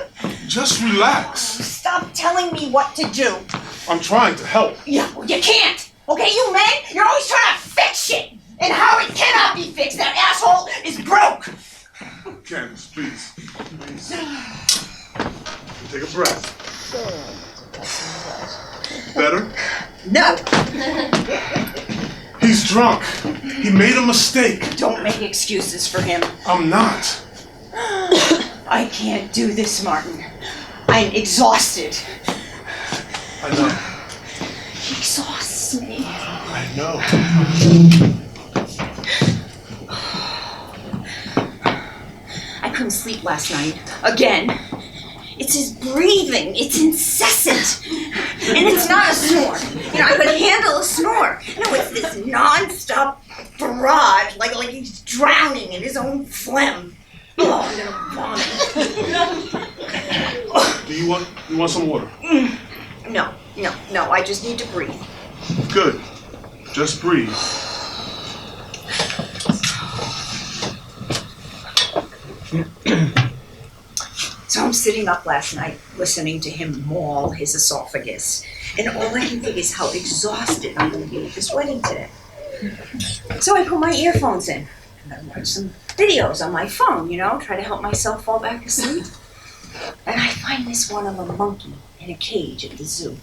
Just relax. Stop telling me what to do. I'm trying to help. Yeah, well, you can't. Okay, you men, you're always trying to fix shit. And how it cannot be fixed. That asshole is broke. Candice, please. Please. Take a breath. Better? No. He's drunk. He made a mistake. Don't make excuses for him. I'm not. I can't do this, Martin. I'm exhausted. I know. He exhausts me. I know. I couldn't sleep last night. Again. It's his breathing. It's incessant. And it's not a snore. You know, I could handle a snore. No, it's this non-stop barrage, like he's drowning in his own phlegm. Oh, I'm gonna vomit. Do you want some water? No. I just need to breathe. Good. Just breathe. So I'm sitting up last night listening to him maul his esophagus. And all I can think is how exhausted I'm going to be at this wedding today. So I put my earphones in and I watch some videos on my phone, try to help myself fall back asleep. And I find this one of a monkey in a cage at the zoo.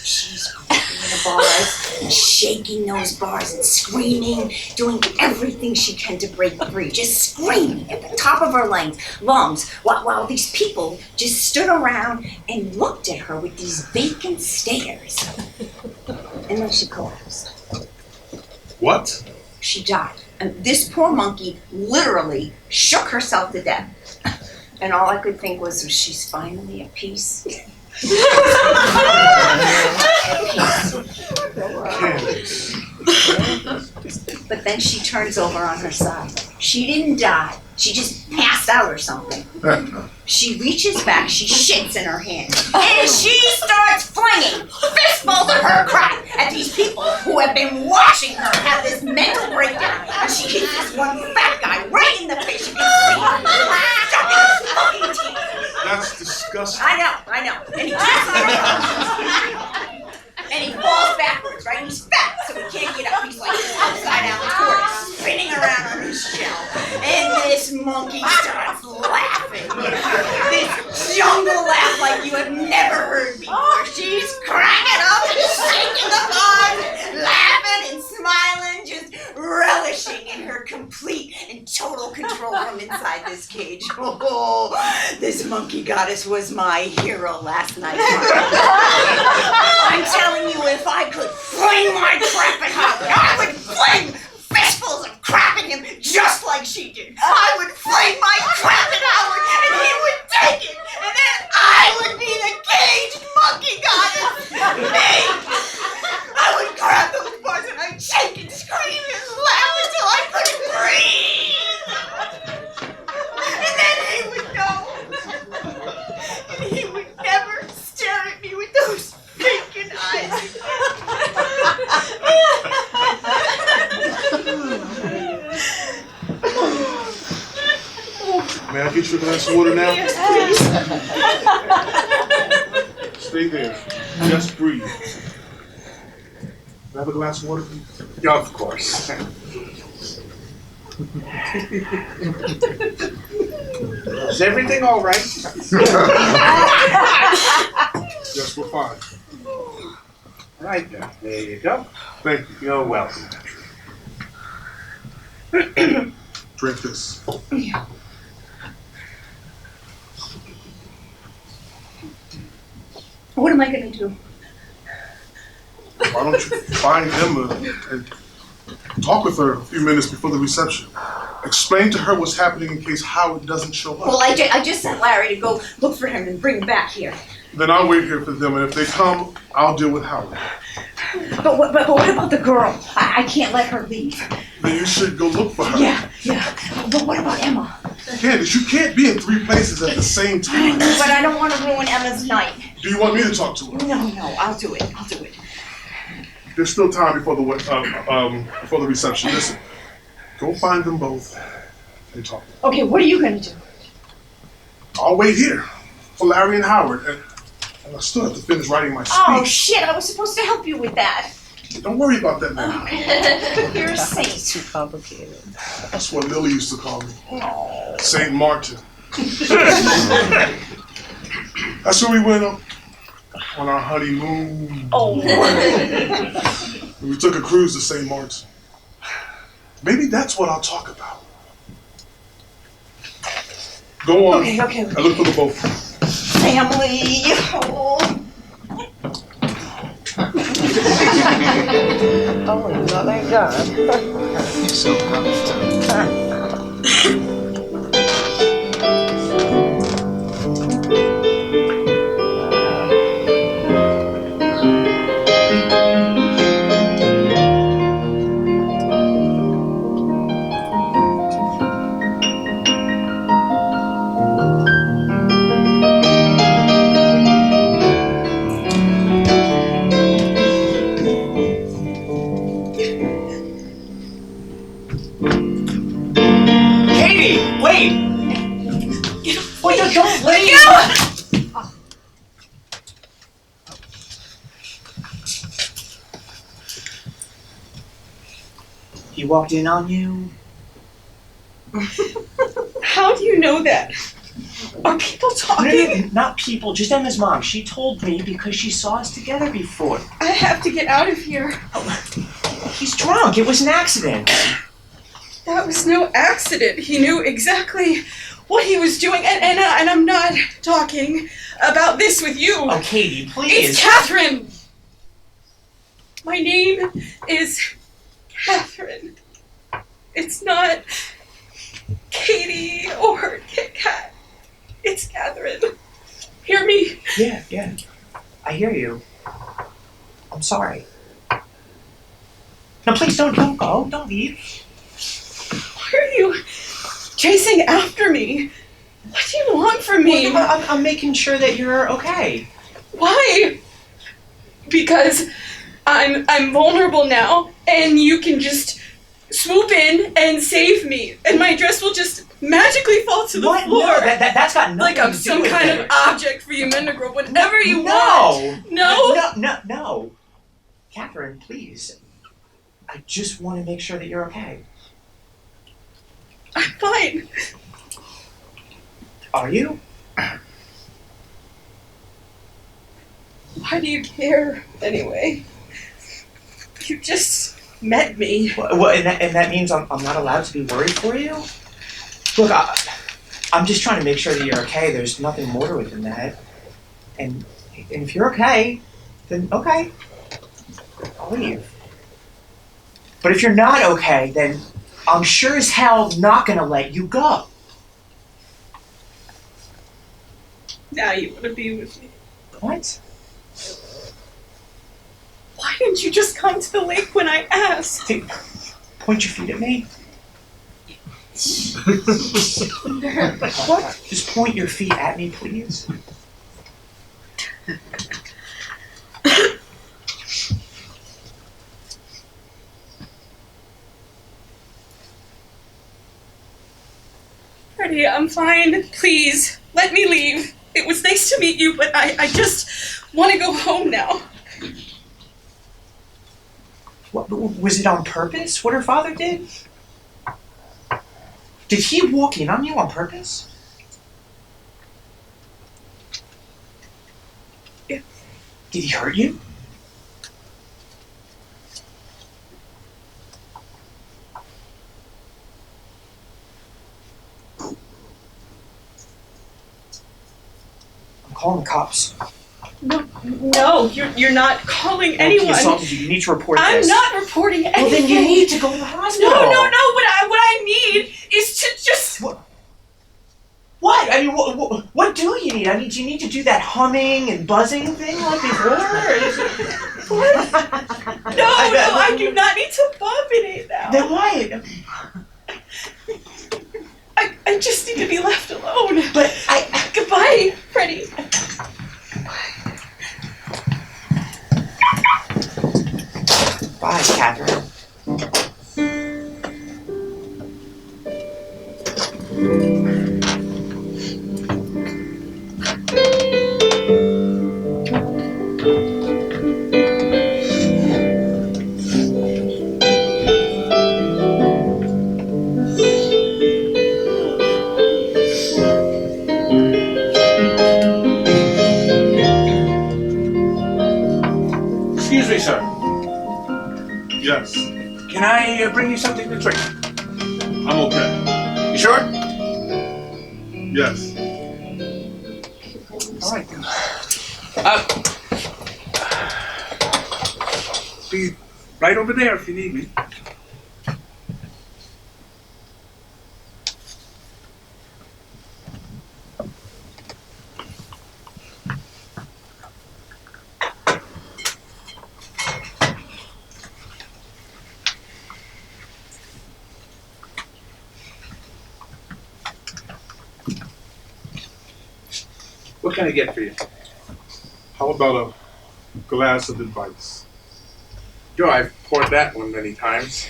She's breaking the bars, shaking those bars and screaming, doing everything she can to break free, just screaming at the top of her lungs, while these people just stood around and looked at her with these vacant stares. And then she collapsed. What? She died. And this poor monkey literally shook herself to death. And all I could think was she's finally at peace. But then she turns over on her side. She didn't die. She just passed out or something. She reaches back, she shits in her hand, and she starts flinging fistfuls of her crap at these people who have been watching her have this mental breakdown. And she hits this one fat guy right in the face. You can see him stuck in his fucking teeth. That's disgusting. I know. And he trips on her. And he falls backwards, right? He's fat, so he can't get up. He's like upside down tortoise, spinning around on his shell. And this monkey starts laughing. This jungle laugh like you have never heard before. She's cracking up and shaking the bars, laughing and smiling, just relishing in her complete and total control from inside this cage. Oh, this monkey goddess was my hero last night. I'm telling you, if I could fling my crap at Howard, I would fling fistfuls of crap at him just like she did. I would fling my crap at Howard and he would take it. And then I would be the caged monkey goddess. Me! I would grab those bars and I'd shake and scream and laugh get you a glass of water now? Yes, please. Stay there. Just breathe. Have a glass of water, please? Yeah, of course. Is everything all right? Yes, we're fine. All right, then. There you go. Thank you. You're welcome. Drink this. What am I gonna do? Why don't you find Emma and talk with her a few minutes before the reception? Explain to her what's happening in case Howard doesn't show up. Well, I just sent Larry to go look for him and bring him back here. Then I'll wait here for them, and if they come, I'll deal with Howard. But what about the girl? I can't let her leave. Then you should go look for her. Yeah. But what about Emma? Candice, you can't be in 3 places at the same time. But I don't want to ruin Emma's night. Do you want me to talk to her? No, I'll do it. There's still time before the reception. Listen, go find them both and talk. Okay, what are you gonna do? I'll wait here for Larry and Howard, and I still have to finish writing my speech. Oh shit! I was supposed to help you with that. Don't worry about that now. Okay. You're a saint. Too complicated. That's what Lily used to call me. Oh. Saint Martin. That's where we went on our honeymoon. Oh. We took a cruise to St. Martin. Maybe that's what I'll talk about. Go on. Okay. I look for the boat. Family. Oh. Oh, no, thank God. So Don't let me go! He walked in on you? How do you know that? Are people talking? No, not people, just Emma's mom. She told me because she saw us together before. I have to get out of here. He's drunk. It was an accident. That was no accident. He knew exactly what he was doing, and I'm not talking about this with you. Oh, Katie, please. It's Catherine. My name is Catherine. It's not Katie or Kit Kat. It's Catherine. Hear me? Yeah. I hear you. I'm sorry. No, please don't go. Don't leave. Why are you chasing after me? What do you want from me? Well, I'm making sure that you're okay. Why? Because I'm vulnerable now, and you can just swoop in and save me, and my dress will just magically fall to the What? floor. No, that's got nothing like I'm to do some with kind it. of object for you men to grow whenever you want. No. Catherine, please. I just want to make sure that you're okay. I'm fine. Are you? Why do you care anyway? You just met me. Well, and that means I'm not allowed to be worried for you? Look, I'm just trying to make sure that you're okay. There's nothing more to it than that. And if you're okay, then okay. I'll leave. But if you're not okay, then I'm sure as hell not gonna let you go. Now you want to be with me. What? Why didn't you just come to the lake when I asked? Hey, point your feet at me. What? Just point your feet at me, please. You're Freddie, I'm fine. Please, let me leave. It was nice to meet you, but I just want to go home now. What, was it on purpose, what her father did? Did he walk in on you on purpose? Yeah. Did he hurt you? I'm calling the cops. No, you're not calling He anyone. assaulted you. You need to report I'm this. not reporting anything. Well, then you need to go to the hospital. No. What I need is to just. What? I mean, what do you need? I mean, do you need to do that humming and buzzing thing like before? What? No, I do not need to bobinate now. Then why? I just need to be left alone. But Goodbye, Freddie. Bye, Catherine. Excuse me, sir. Yes, Can I bring you something to drink? I'm okay. You sure? Yes. All right. Be right over there if you need me. What can I get for you? How about a glass of advice? Sure, I've poured that one many times.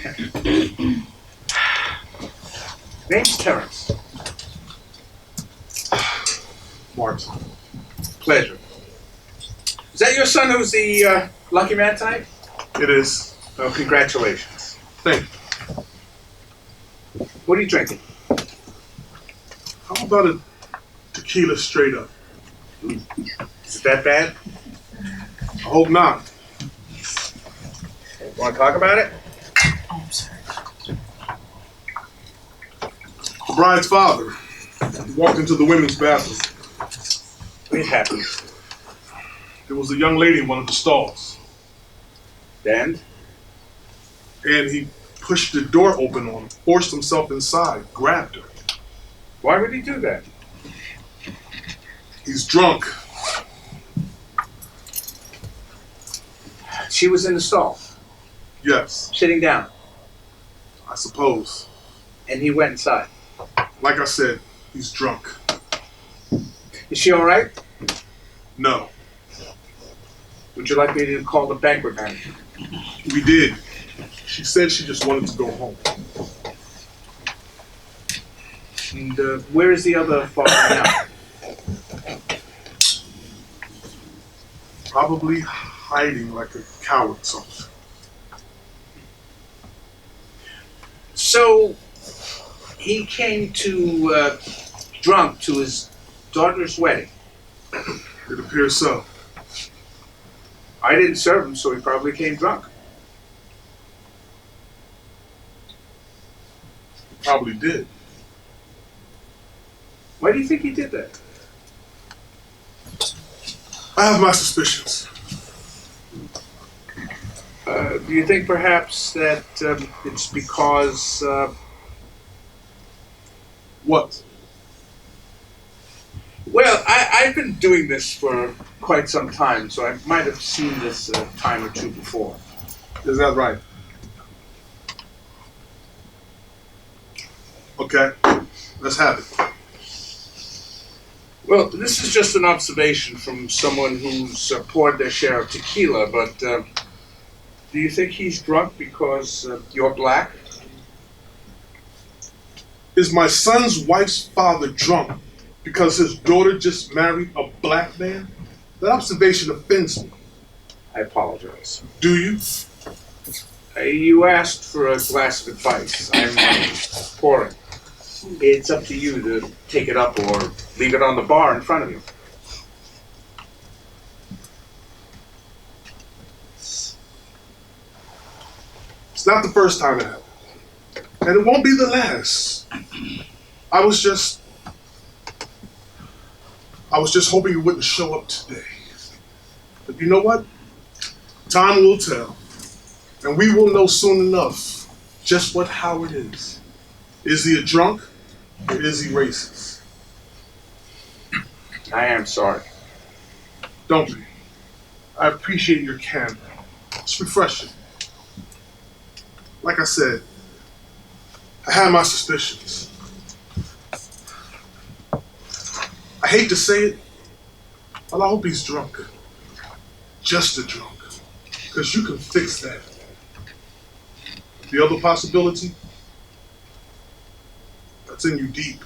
Name's Terrence. Martin. Pleasure. Is that your son who's the lucky man tonight? It is. Oh, congratulations. Thank you. What are you drinking? How about a tequila straight up? Is it that bad? I hope not. Want to talk about it? Oh, I'm sorry. The bride's father walked into the women's bathroom. It happens. There was a young lady in one of the stalls, And? and he pushed the door open on her, forced himself inside, grabbed her. Why would he do that? He's drunk. She was in the stall, Yes, sitting down, I suppose. and he went inside. Like I said, he's drunk. Is she all right? No, Would you like me to call the banquet manager? we did. She said she just wanted to go home. And where is the other father now? Probably hiding like a coward something. So, he came to drunk to his daughter's wedding. It appears so. I didn't serve him, so he probably came drunk. Probably did. Why do you think he did that? I have my suspicions. Do you think perhaps that it's because What? well, I've been doing this for quite some time, so I might have seen this a time or two before. Is that right? Okay, let's have it. Well, this is just an observation from someone who's poured their share of tequila, but do you think he's drunk because you're black? Is my son's wife's father drunk because his daughter just married a black man? That observation offends me. I apologize. Do you? You asked for a glass of advice. I'm pouring. It's up to you to take it up or leave it on the bar in front of you. It's not the first time it happened. And it won't be the last. I was just hoping you wouldn't show up today. But you know what? Time will tell. And we will know soon enough just what Howard is. Is he a drunk or is he racist? I am sorry. Don't be. I appreciate your candor. It's refreshing. Like I said, I had my suspicions. I hate to say it, but I hope he's drunk. Just a drunk. Because you can fix that. The other possibility, that's in you deep.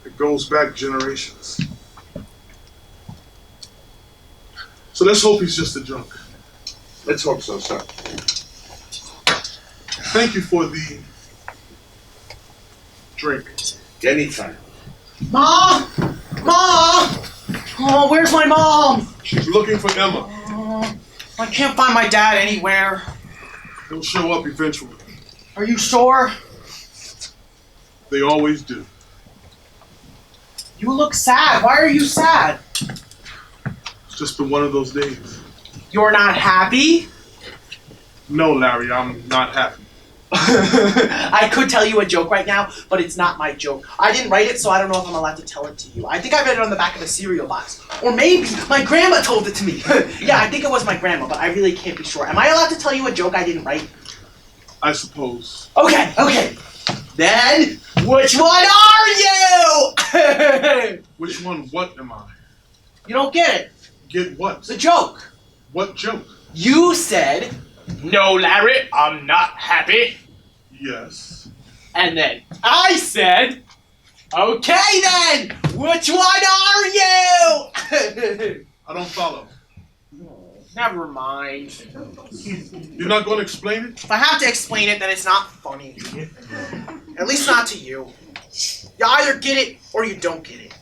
It goes back generations. So let's hope he's just a drunk. Let's hope so, sir. Thank you for the drink. Anytime. Mom! Mom! Oh, where's my mom? She's looking for Emma. I can't find my dad anywhere. He'll show up eventually. Are you sure? They always do. You look sad. Why are you sad? It's just been one of those days. You're not happy? No, Larry, I'm not happy. I could tell you a joke right now, but it's not my joke. I didn't write it, so I don't know if I'm allowed to tell it to you. I think I read it on the back of a cereal box. Or maybe my grandma told it to me. Yeah, I think it was my grandma, but I really can't be sure. Am I allowed to tell you a joke I didn't write? I suppose. Okay. Then, which one are you? Which one, what am I? You don't get it. Get what? It's a joke. What joke? You said, "No, Larry, I'm not happy." Yes. And then I said, "Okay then, which one are you?" I don't follow. Never mind. You're not going to explain it? If I have to explain it, then it's not funny. At least not to you. You either get it or you don't get it.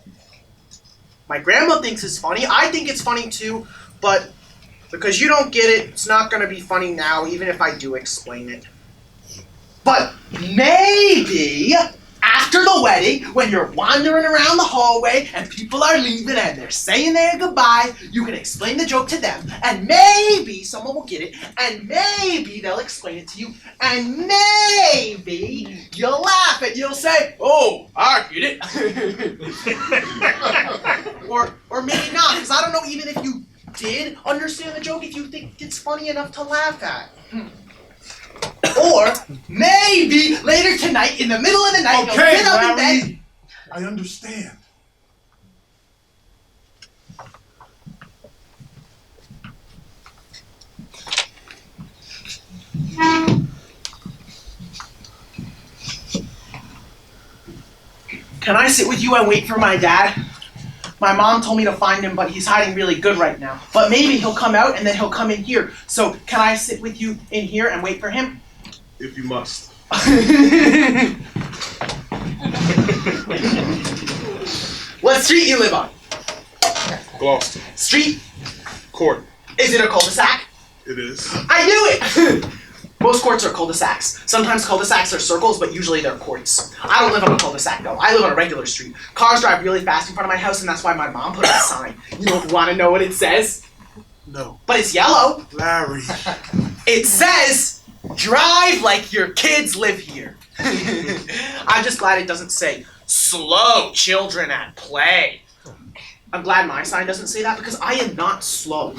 My grandma thinks it's funny. I think it's funny too, but because you don't get it, it's not going to be funny now, even if I do explain it. But maybe after the wedding, when you're wandering around the hallway and people are leaving and they're saying their goodbye, you can explain the joke to them, and maybe someone will get it, and maybe they'll explain it to you, and maybe you'll laugh and you'll say, "Oh, I get it." or maybe not, because I don't know even if you did understand the joke, if you think it's funny enough to laugh at. Or maybe later tonight, in the middle of the night, you'll Okay, get up in Larry. bed. I understand. Can I sit with you and wait for my dad? My mom told me to find him, but he's hiding really good right now. But maybe he'll come out and then he'll come in here. So can I sit with you in here and wait for him? If you must. What street you live on? Gloucester. Street? Court. Is it a cul-de-sac? It is. I knew it! Most courts are cul-de-sacs. Sometimes cul-de-sacs are circles, but usually they're courts. I don't live on a cul-de-sac though. I live on a regular street. Cars drive really fast in front of my house, and that's why my mom put up a sign. You don't want to know what it says? No. But it's yellow. Larry. It says, "Drive like your kids live here." I'm just glad it doesn't say, "Slow children at play." I'm glad my sign doesn't say that because I am not slow.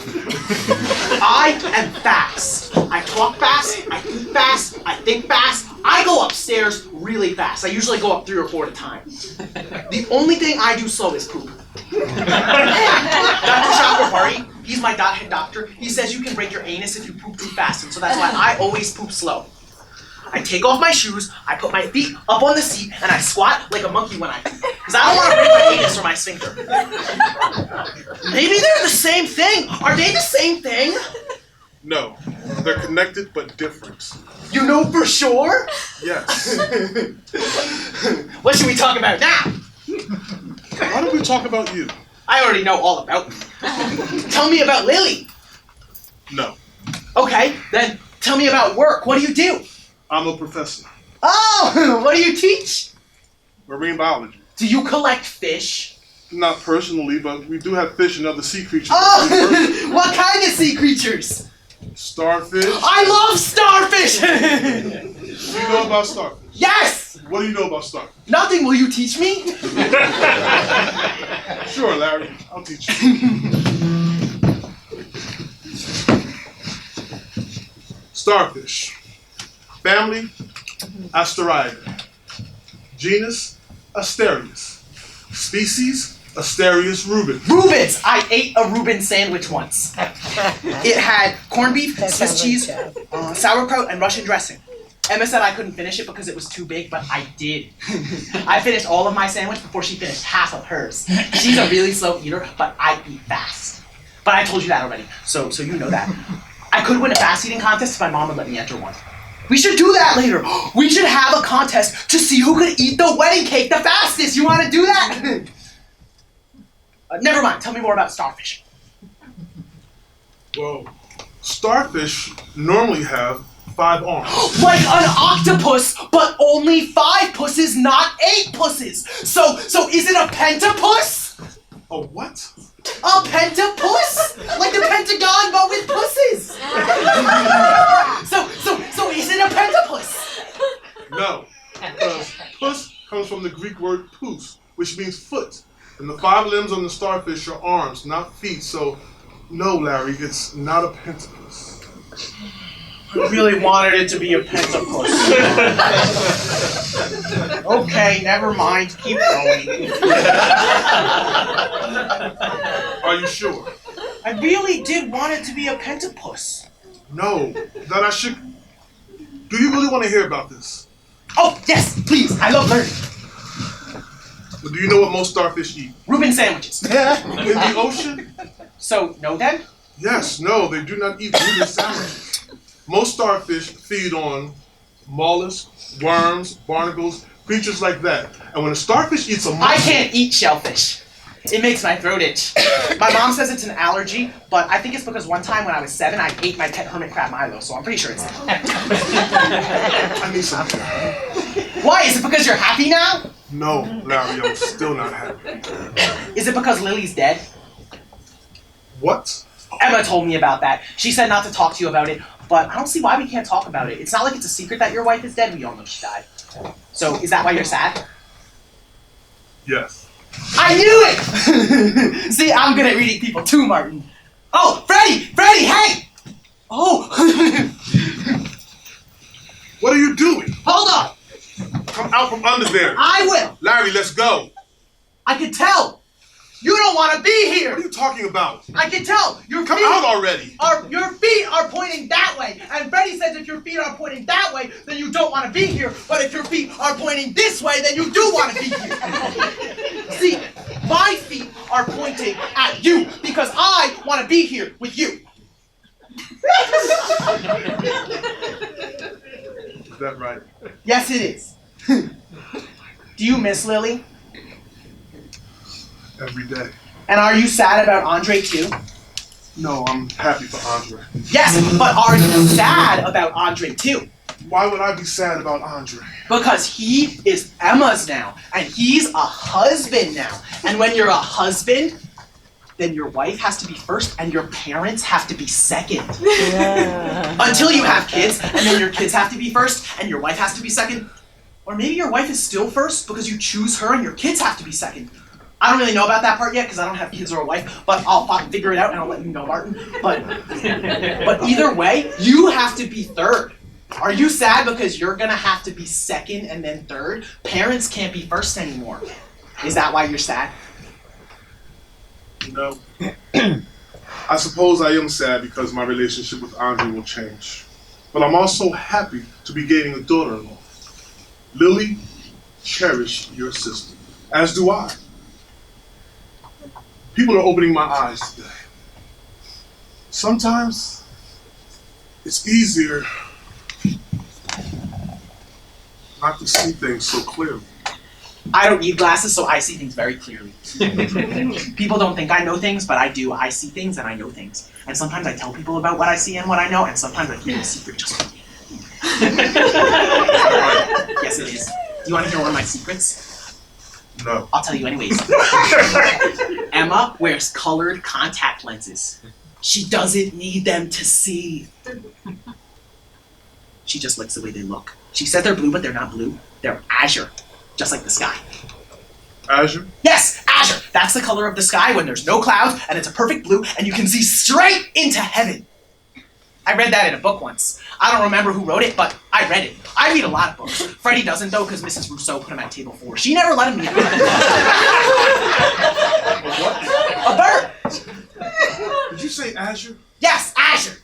I am fast. I talk fast, I eat fast, I think fast. I go upstairs really fast. I usually go up 3 or 4 at a time. The only thing I do slow is poop. Dr. Shopper Party, he's my head doctor. He says you can break your anus if you poop too fast, and so that's why I always poop slow. I take off my shoes, I put my feet up on the seat, and I squat like a monkey when I pee. Because I don't want to break my anus or my sphincter. Maybe they're the same thing. Are they the same thing? No, they're connected but different. You know for sure? Yes. What should we talk about now? Why don't we talk about you? I already know all about me. Tell me about Lily. No, Okay, then tell me about work. What do you do? I'm a professor. Oh, what do you teach? Marine biology. Do you collect fish? Not personally, but we do have fish and other sea creatures. Oh, what kind of sea creatures? Starfish. I love starfish! You know about starfish? Yes! What do you know about starfish? Nothing, will you teach me? Sure, Larry. I'll teach you. Starfish. Family, Asparagus. Genus, Asterius. Species, Asterius rubens. Rubens! I ate a Reuben sandwich once. It had corned beef, Swiss cheese, sauerkraut, and Russian dressing. Emma said I couldn't finish it because it was too big, but I did. I finished all of my sandwich before she finished half of hers. She's a really slow eater, but I eat fast. But I told you that already, so you know that. I could win a fast eating contest if my mom would let me enter one. We should do that later. We should have a contest to see who could eat the wedding cake the fastest. You want to do that? Never mind. Tell me more about starfish. Well, starfish normally have 5 arms. Like an octopus, but only 5 pusses, not 8 pusses. So is it a pentapus? A what? A pentapus? Like the Pentagon, but with pusses. So is it a pentapus? No, because puss comes from the Greek word pous, which means foot. And the 5 limbs on the starfish are arms, not feet. So, no, Larry, it's not a pentapus. I really wanted it to be a pentapus. Okay, never mind. Keep going. Are you sure? I really did want it to be a pentapus. No, that I should... Do you really want to hear about this? Oh, yes, please. I love learning. But do you know what most starfish eat? Reuben sandwiches. In the ocean? So, no then? Yes, no, they do not eat Reuben sandwiches. Most starfish feed on mollusks, worms, barnacles, creatures like that. And when a starfish eats a I can't eat shellfish. It makes my throat itch. My mom says it's an allergy, but I think it's because one time when I was 7, I ate my pet hermit crab Milo, so I'm pretty sure it's that. I need something. Why? Is it because you're happy now? No, Larry, I'm still not happy. Is it because Lily's dead? What? Emma told me about that. She said not to talk to you about it, but I don't see why we can't talk about it. It's not like it's a secret that your wife is dead. We all know she died. So is that why you're sad? Yes. I knew it! See, I'm good at reading people too, Martin. Oh, Freddie, hey! Oh. What are you doing? Hold on. Come out from under there. I will. Larry, let's go. I can tell. You don't want to be here. What are you talking about? I can tell. Your Come feet out already. Your feet are pointing that way. And Freddie says if your feet are pointing that way, then you don't want to be here. But if your feet are pointing this way, then you do want to be here. See, my feet are pointing at you because I want to be here with you. Is that right? Yes, it is. Do you miss Lily? Every day. And are you sad about Andre too? No, I'm happy for Andre. Yes, but are you sad about Andre too? Why would I be sad about Andre? Because he is Emma's now, and he's a husband now. And when you're a husband, then your wife has to be first, and your parents have to be second. Yeah. Until you have kids, and then your kids have to be first, and your wife has to be second. Or maybe your wife is still first because you choose her, and your kids have to be second. I don't really know about that part yet because I don't have kids or a wife, but I'll figure it out and I'll let you know, Martin. But either way, you have to be third. Are you sad because you're gonna have to be second and then third? Parents can't be first anymore. Is that why you're sad? No. I suppose I am sad because my relationship with Andre will change. but I'm also happy to be gaining a daughter-in-law. Lily, cherish your sister, as do I. People are opening my eyes today. Sometimes it's easier not to see things so clearly. I don't need glasses, so I see things very clearly. People don't think I know things, but I do. I see things and I know things. And sometimes I tell people about what I see and what I know, and sometimes I keep it a secret just for me. Yes, it is. Do you want to hear one of my secrets? No. I'll tell you anyways. Emma wears colored contact lenses. She doesn't need them to see. She just likes the way they look. She said they're blue, but they're not blue. They're azure, just like the sky. Azure? Yes, azure. That's the color of the sky when there's no clouds and it's a perfect blue and you can see straight into heaven. I read that in a book once. I don't remember who wrote it, but I read it. I read a lot of books. Freddie doesn't though, because Mrs. Rousseau put him at table 4. She never let him eat a bird. Did you say azure? Yes, azure.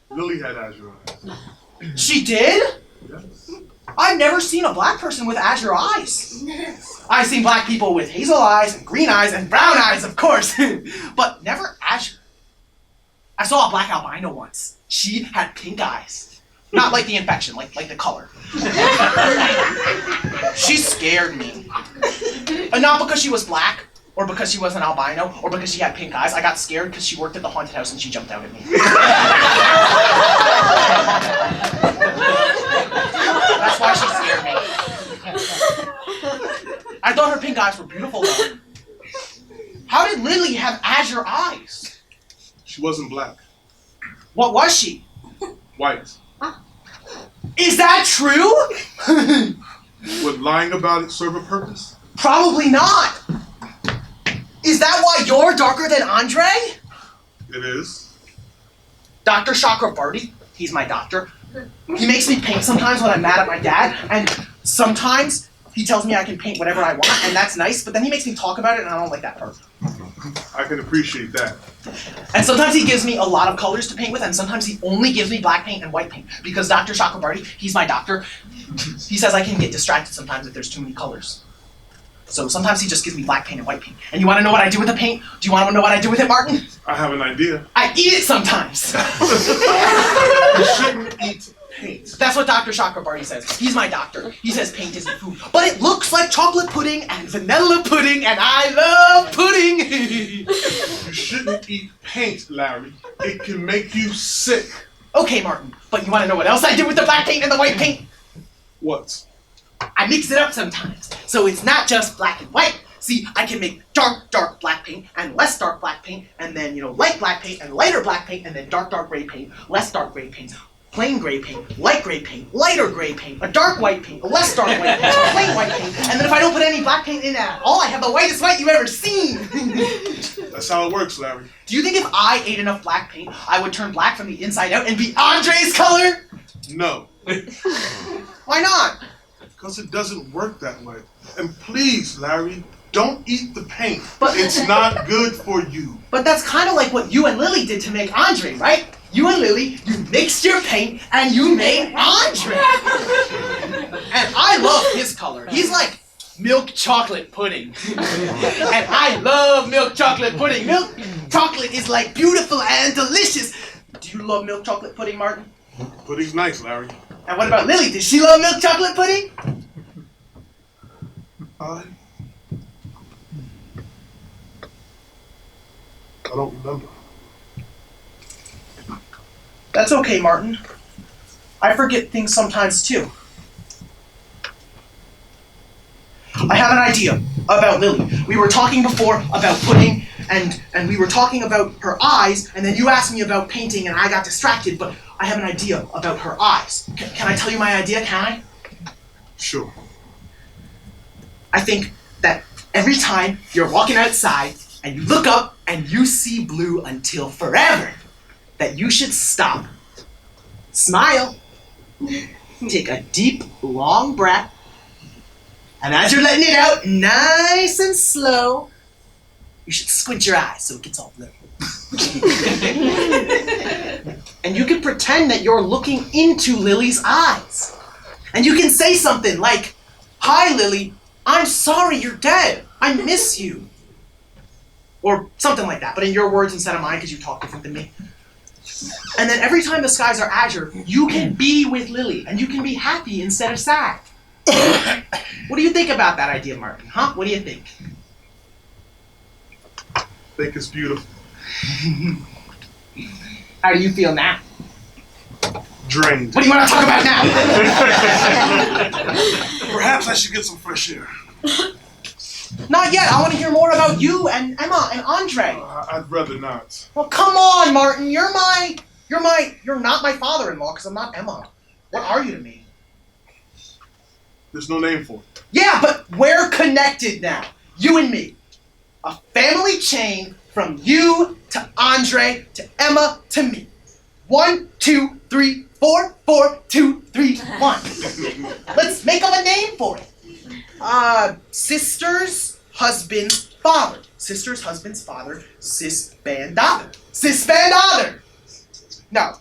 Lily had azure eyes. She did? Yes. I've never seen a black person with azure eyes. I've seen black people with hazel eyes and green eyes and brown eyes, of course, but never azure. I saw a black albino once. She had pink eyes. Not like the infection, like the color. She scared me. And not because she was black, or because she was an albino, or because she had pink eyes. I got scared because she worked at the haunted house and she jumped out at me. That's why she scared me. I thought her pink eyes were beautiful though. How did Lily have azure eyes? She wasn't black. What was she? White. Is that true? Would lying about it serve a purpose? Probably not. Is that why you're darker than Andre? It is. Dr. Chakrabarty, he's my doctor. He makes me paint sometimes when I'm mad at my dad, and sometimes he tells me I can paint whatever I want, and that's nice, but then he makes me talk about it, and I don't like that part. I can appreciate that. And sometimes he gives me a lot of colors to paint with, and sometimes he only gives me black paint and white paint. Because Dr. Chakrabarty, he's my doctor, he says I can get distracted sometimes if there's too many colors. So sometimes he just gives me black paint and white paint. And you want to know what I do with the paint? Do you want to know what I do with it, Martin? I have an idea. I eat it sometimes. You shouldn't eat paint. That's what Dr. Chakrabarty says. He's my doctor. He says paint isn't food. But it looks like chocolate pudding and vanilla pudding, and I love pudding. You shouldn't eat paint, Larry. It can make you sick. Okay, Martin, but you want to know what else I do with the black paint and the white paint? What? I mix it up sometimes, so it's not just black and white. See, I can make dark black paint and less dark black paint, and then, light black paint and lighter black paint, and then dark gray paint, less dark gray paint, plain gray paint, light gray paint, lighter gray paint, a dark white paint, a less dark white paint, a plain white paint, and then if I don't put any black paint in at all, I have the whitest white you've ever seen. That's how it works, Larry. Do you think if I ate enough black paint, I would turn black from the inside out and be Andre's color? No. Why not? Because it doesn't work that way. And please, Larry, don't eat the paint. It's not good for you. But that's kind of like what you and Lily did to make Andre, right? You and Lily, you mixed your paint and you made Andre. And I love his color. He's like milk chocolate pudding. And I love milk chocolate pudding. Milk chocolate is like beautiful and delicious. Do you love milk chocolate pudding, Martin? Pudding's nice, Larry. And what about Lily? Does she love milk chocolate pudding? I don't remember. That's okay, Martin. I forget things sometimes too. I have an idea about Lily. We were talking before about pudding, and we were talking about her eyes, and then you asked me about painting, and I got distracted, but I have an idea about her eyes. Can I tell you my idea, can I? Sure. I think that every time you're walking outside, and you look up, and you see blue until forever, that you should stop. Smile. Take a deep, long breath. And as you're letting it out, nice and slow, You should squint your eyes so it gets all blurry. And you can pretend that you're looking into Lily's eyes. And you can say something like, "Hi, Lily, I'm sorry you're dead. I miss you." Or something like that, but in your words instead of mine because you talk different than me. And then every time the skies are azure, you can be with Lily and you can be happy instead of sad. What do you think about that idea, Martin? Huh? What do you think? I think it's beautiful. How do you feel now? Drained. What do you want to talk about now? Perhaps I should get some fresh air. Not yet. I want to hear more about you and Emma and Andre. I'd rather not. Well, come on, Martin. You're not my father-in-law because I'm not Emma. What are you to me? There's no name for it. Yeah, but we're connected now. You and me. A family chain from you to Andre to Emma to me. 1, 2, 3, 4, 4, 2, 3, 1. Let's make up a name for it. Sisters, husbands, father. Sisters, husbands, father. Sis-band-other. Sis-band-other. No.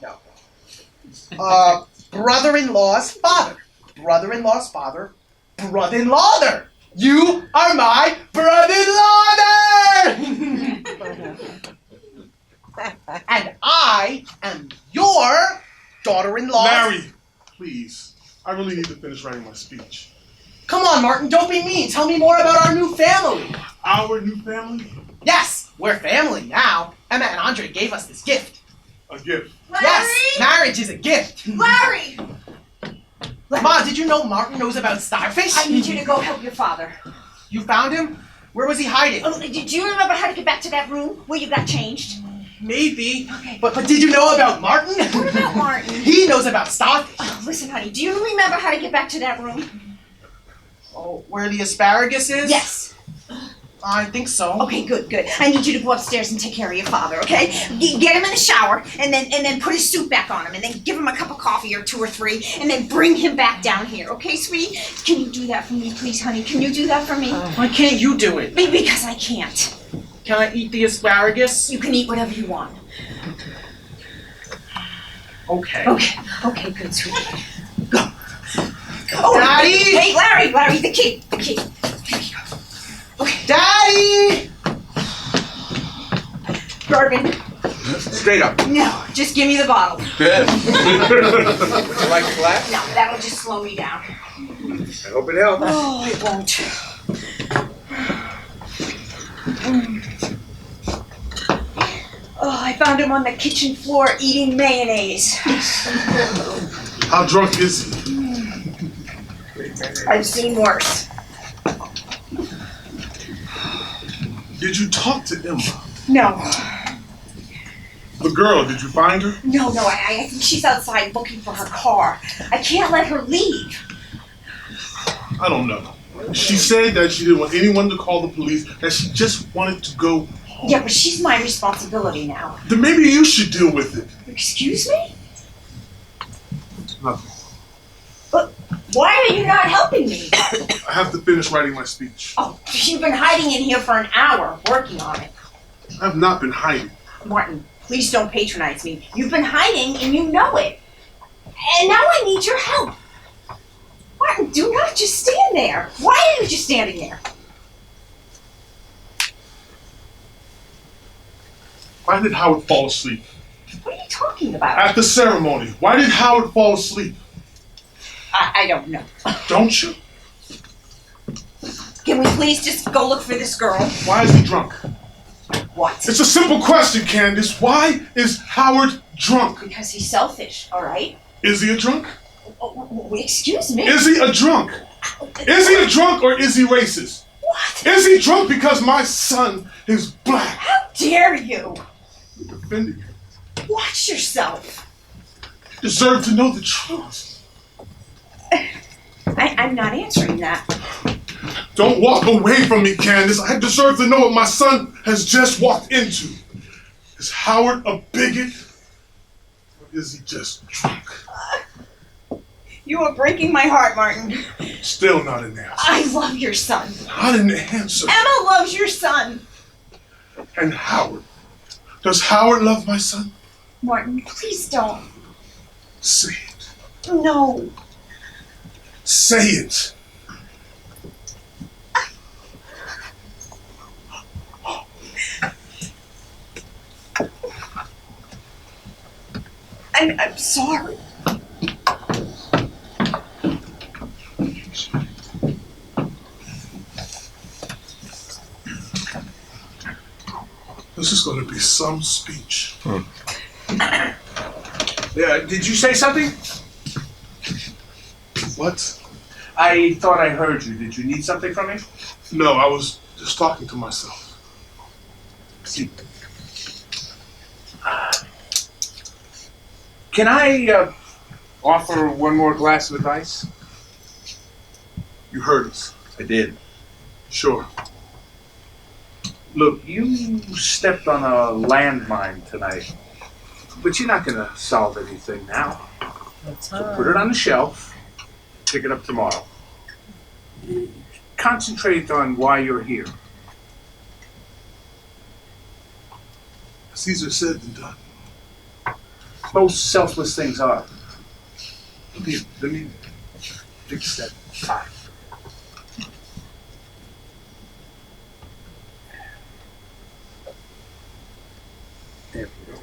Brother-in-law's father. Brother-in-law's father. Brother-in-law-ther. You are my brother-in-law-ther! And I am your daughter-in-law. Larry, please. I really need to finish writing my speech. Come on, Martin, don't be mean. Tell me more about our new family. Our new family? Yes, we're family now. Emma and Andre gave us this gift. A gift. Larry? Yes, marriage is a gift. Larry! Ma, did you know Martin knows about starfish? I need you to go help your father. You found him? Where was he hiding? Oh, did you remember how to get back to that room where you got changed? Maybe. Okay. But did you know about Martin? What about Martin? He knows about starfish. Oh, listen, honey, do you remember how to get back to that room? Oh, where the asparagus is? Yes. I think so. Okay, good. I need you to go upstairs and take care of your father, okay? Get him in the shower, and then put his suit back on him, and then give him a cup of coffee or 2 or 3, and then bring him back down here, okay, sweetie? Can you do that for me, please, honey? Can you do that for me? Why can't you do it? Because I can't. Can I eat the asparagus? You can eat whatever you want. Okay. Okay, good, sweetie. Go. Oh, Daddy! Hey, Larry, the key. Here you go. Okay. Daddy! Irving, Straight up. no, just give me the bottle. Would you like a glass? No, that'll just slow me down. I hope it helps. Oh, it won't. Oh, I found him on the kitchen floor eating mayonnaise. How drunk is he? I've seen worse. Did you talk to Emma? No, The girl, did you find her? no, I think she's outside looking for her car. I can't let her leave. I don't know. She said that she didn't want anyone to call the police, that she just wanted to go home. Yeah, but she's my responsibility now. Then maybe you should deal with it. Excuse me? Nothing. But why are you not helping me? I have to finish writing my speech. Oh, you've been hiding in here for an hour working on it. I have not been hiding. Martin, please don't patronize me. You've been hiding and you know it. And now I need your help. Martin, do not just stand there. Why are you just standing there? Why did Howard fall asleep? What are you talking about? At the ceremony, why did Howard fall asleep? I don't know. Don't you? Can we please just go look for this girl? Why is he drunk? What? It's a simple question, Candice. Why is Howard drunk? Because he's selfish, all right? Is he a drunk? Oh, excuse me. Is he a drunk? Is he a drunk or is he racist? What? Is he drunk because my son is black? How dare you? You're defending him. Watch yourself. You deserve to know the truth. I'm not answering that. Don't walk away from me, Candice. I deserve to know what my son has just walked into. Is Howard a bigot? Or is he just drunk? You are breaking my heart, Martin. Still not an answer. I love your son. Not an answer. Emma loves your son. And Howard. Does Howard love my son? Martin, please don't. Say it. No. Say it. I'm sorry. This is going to be some speech. Did you say something? What? I thought I heard you. Did you need something from me? No, I was just talking to myself. See. Can I offer one more glass of advice? You heard us. I did. Sure. Look, you stepped on a landmine tonight, but you're not going to solve anything now. So put it on the shelf, pick it up tomorrow. Concentrate on why you're here. It's easier said than done. Most selfless things are. Let me fix that tie. There we go.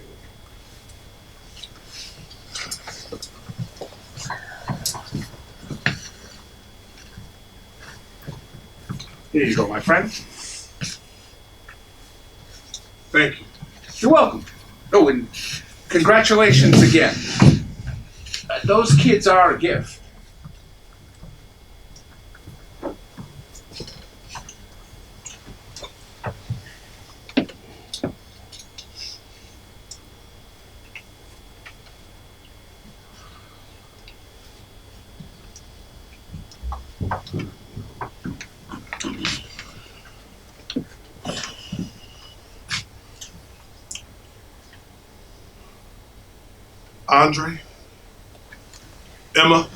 Here you go, my friend. Thank you. You're welcome. Oh, and congratulations again. Those kids are a gift. Andre, Emma,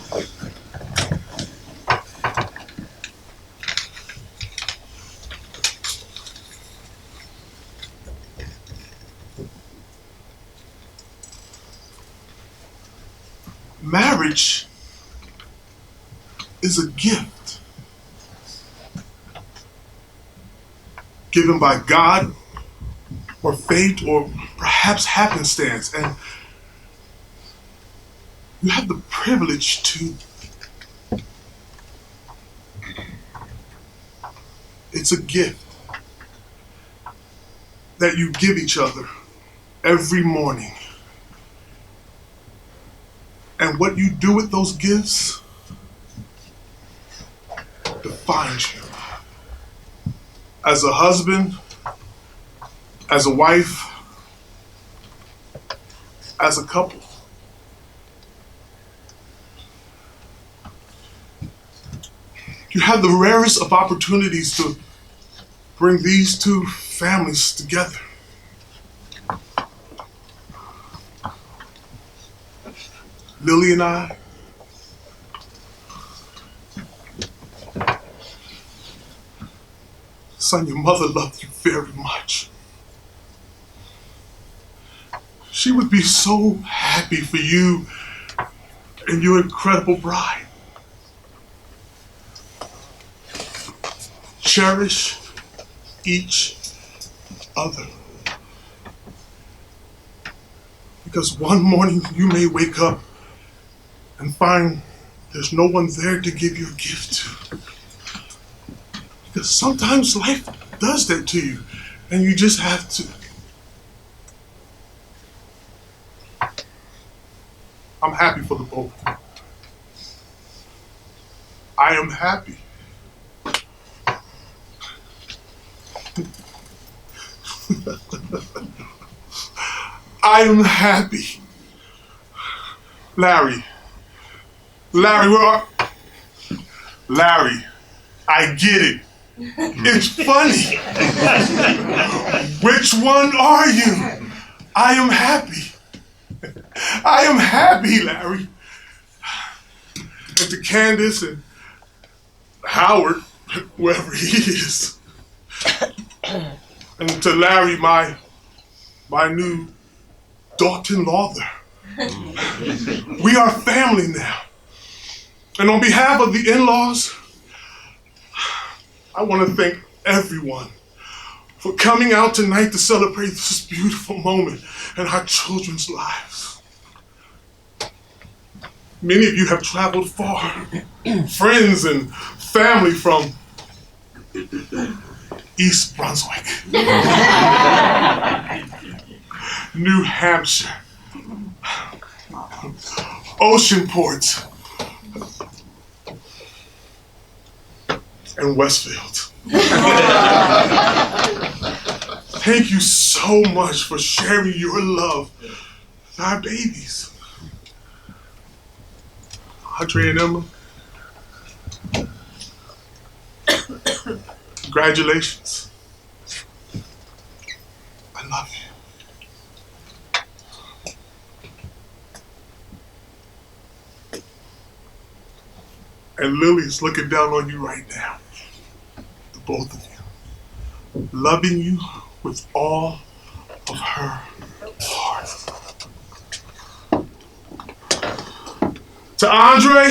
marriage is a gift given by God or fate or perhaps happenstance, and you have the privilege to. It's a gift that you give each other every morning. And what you do with those gifts defines you. As a husband, as a wife, as a couple. You have the rarest of opportunities to bring these two families together. Lily and I, son, your mother loved you very much. She would be so happy for you and your incredible bride. Cherish each other. Because one morning you may wake up and find there's no one there to give your gift to. Because sometimes life does that to you, and you just have to. I'm happy for the both. I am happy. I am happy. Larry, where are... Larry, I get it. It's funny. Which one are you? I am happy. I am happy, Larry. And to Candice and Howard, whoever he is, And to Larry, my new daughter-in-law there. We are family now. And on behalf of the in-laws, I want to thank everyone for coming out tonight to celebrate this beautiful moment in our children's lives. Many of you have traveled far, friends and family from East Brunswick, New Hampshire, Oceanport, and Westfield. Thank you so much for sharing your love with our babies. Andre and Emma, congratulations. I love you. And Lily's looking down on you right now. The both of you. Loving you with all of her heart. To Andre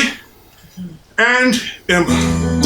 and Emma,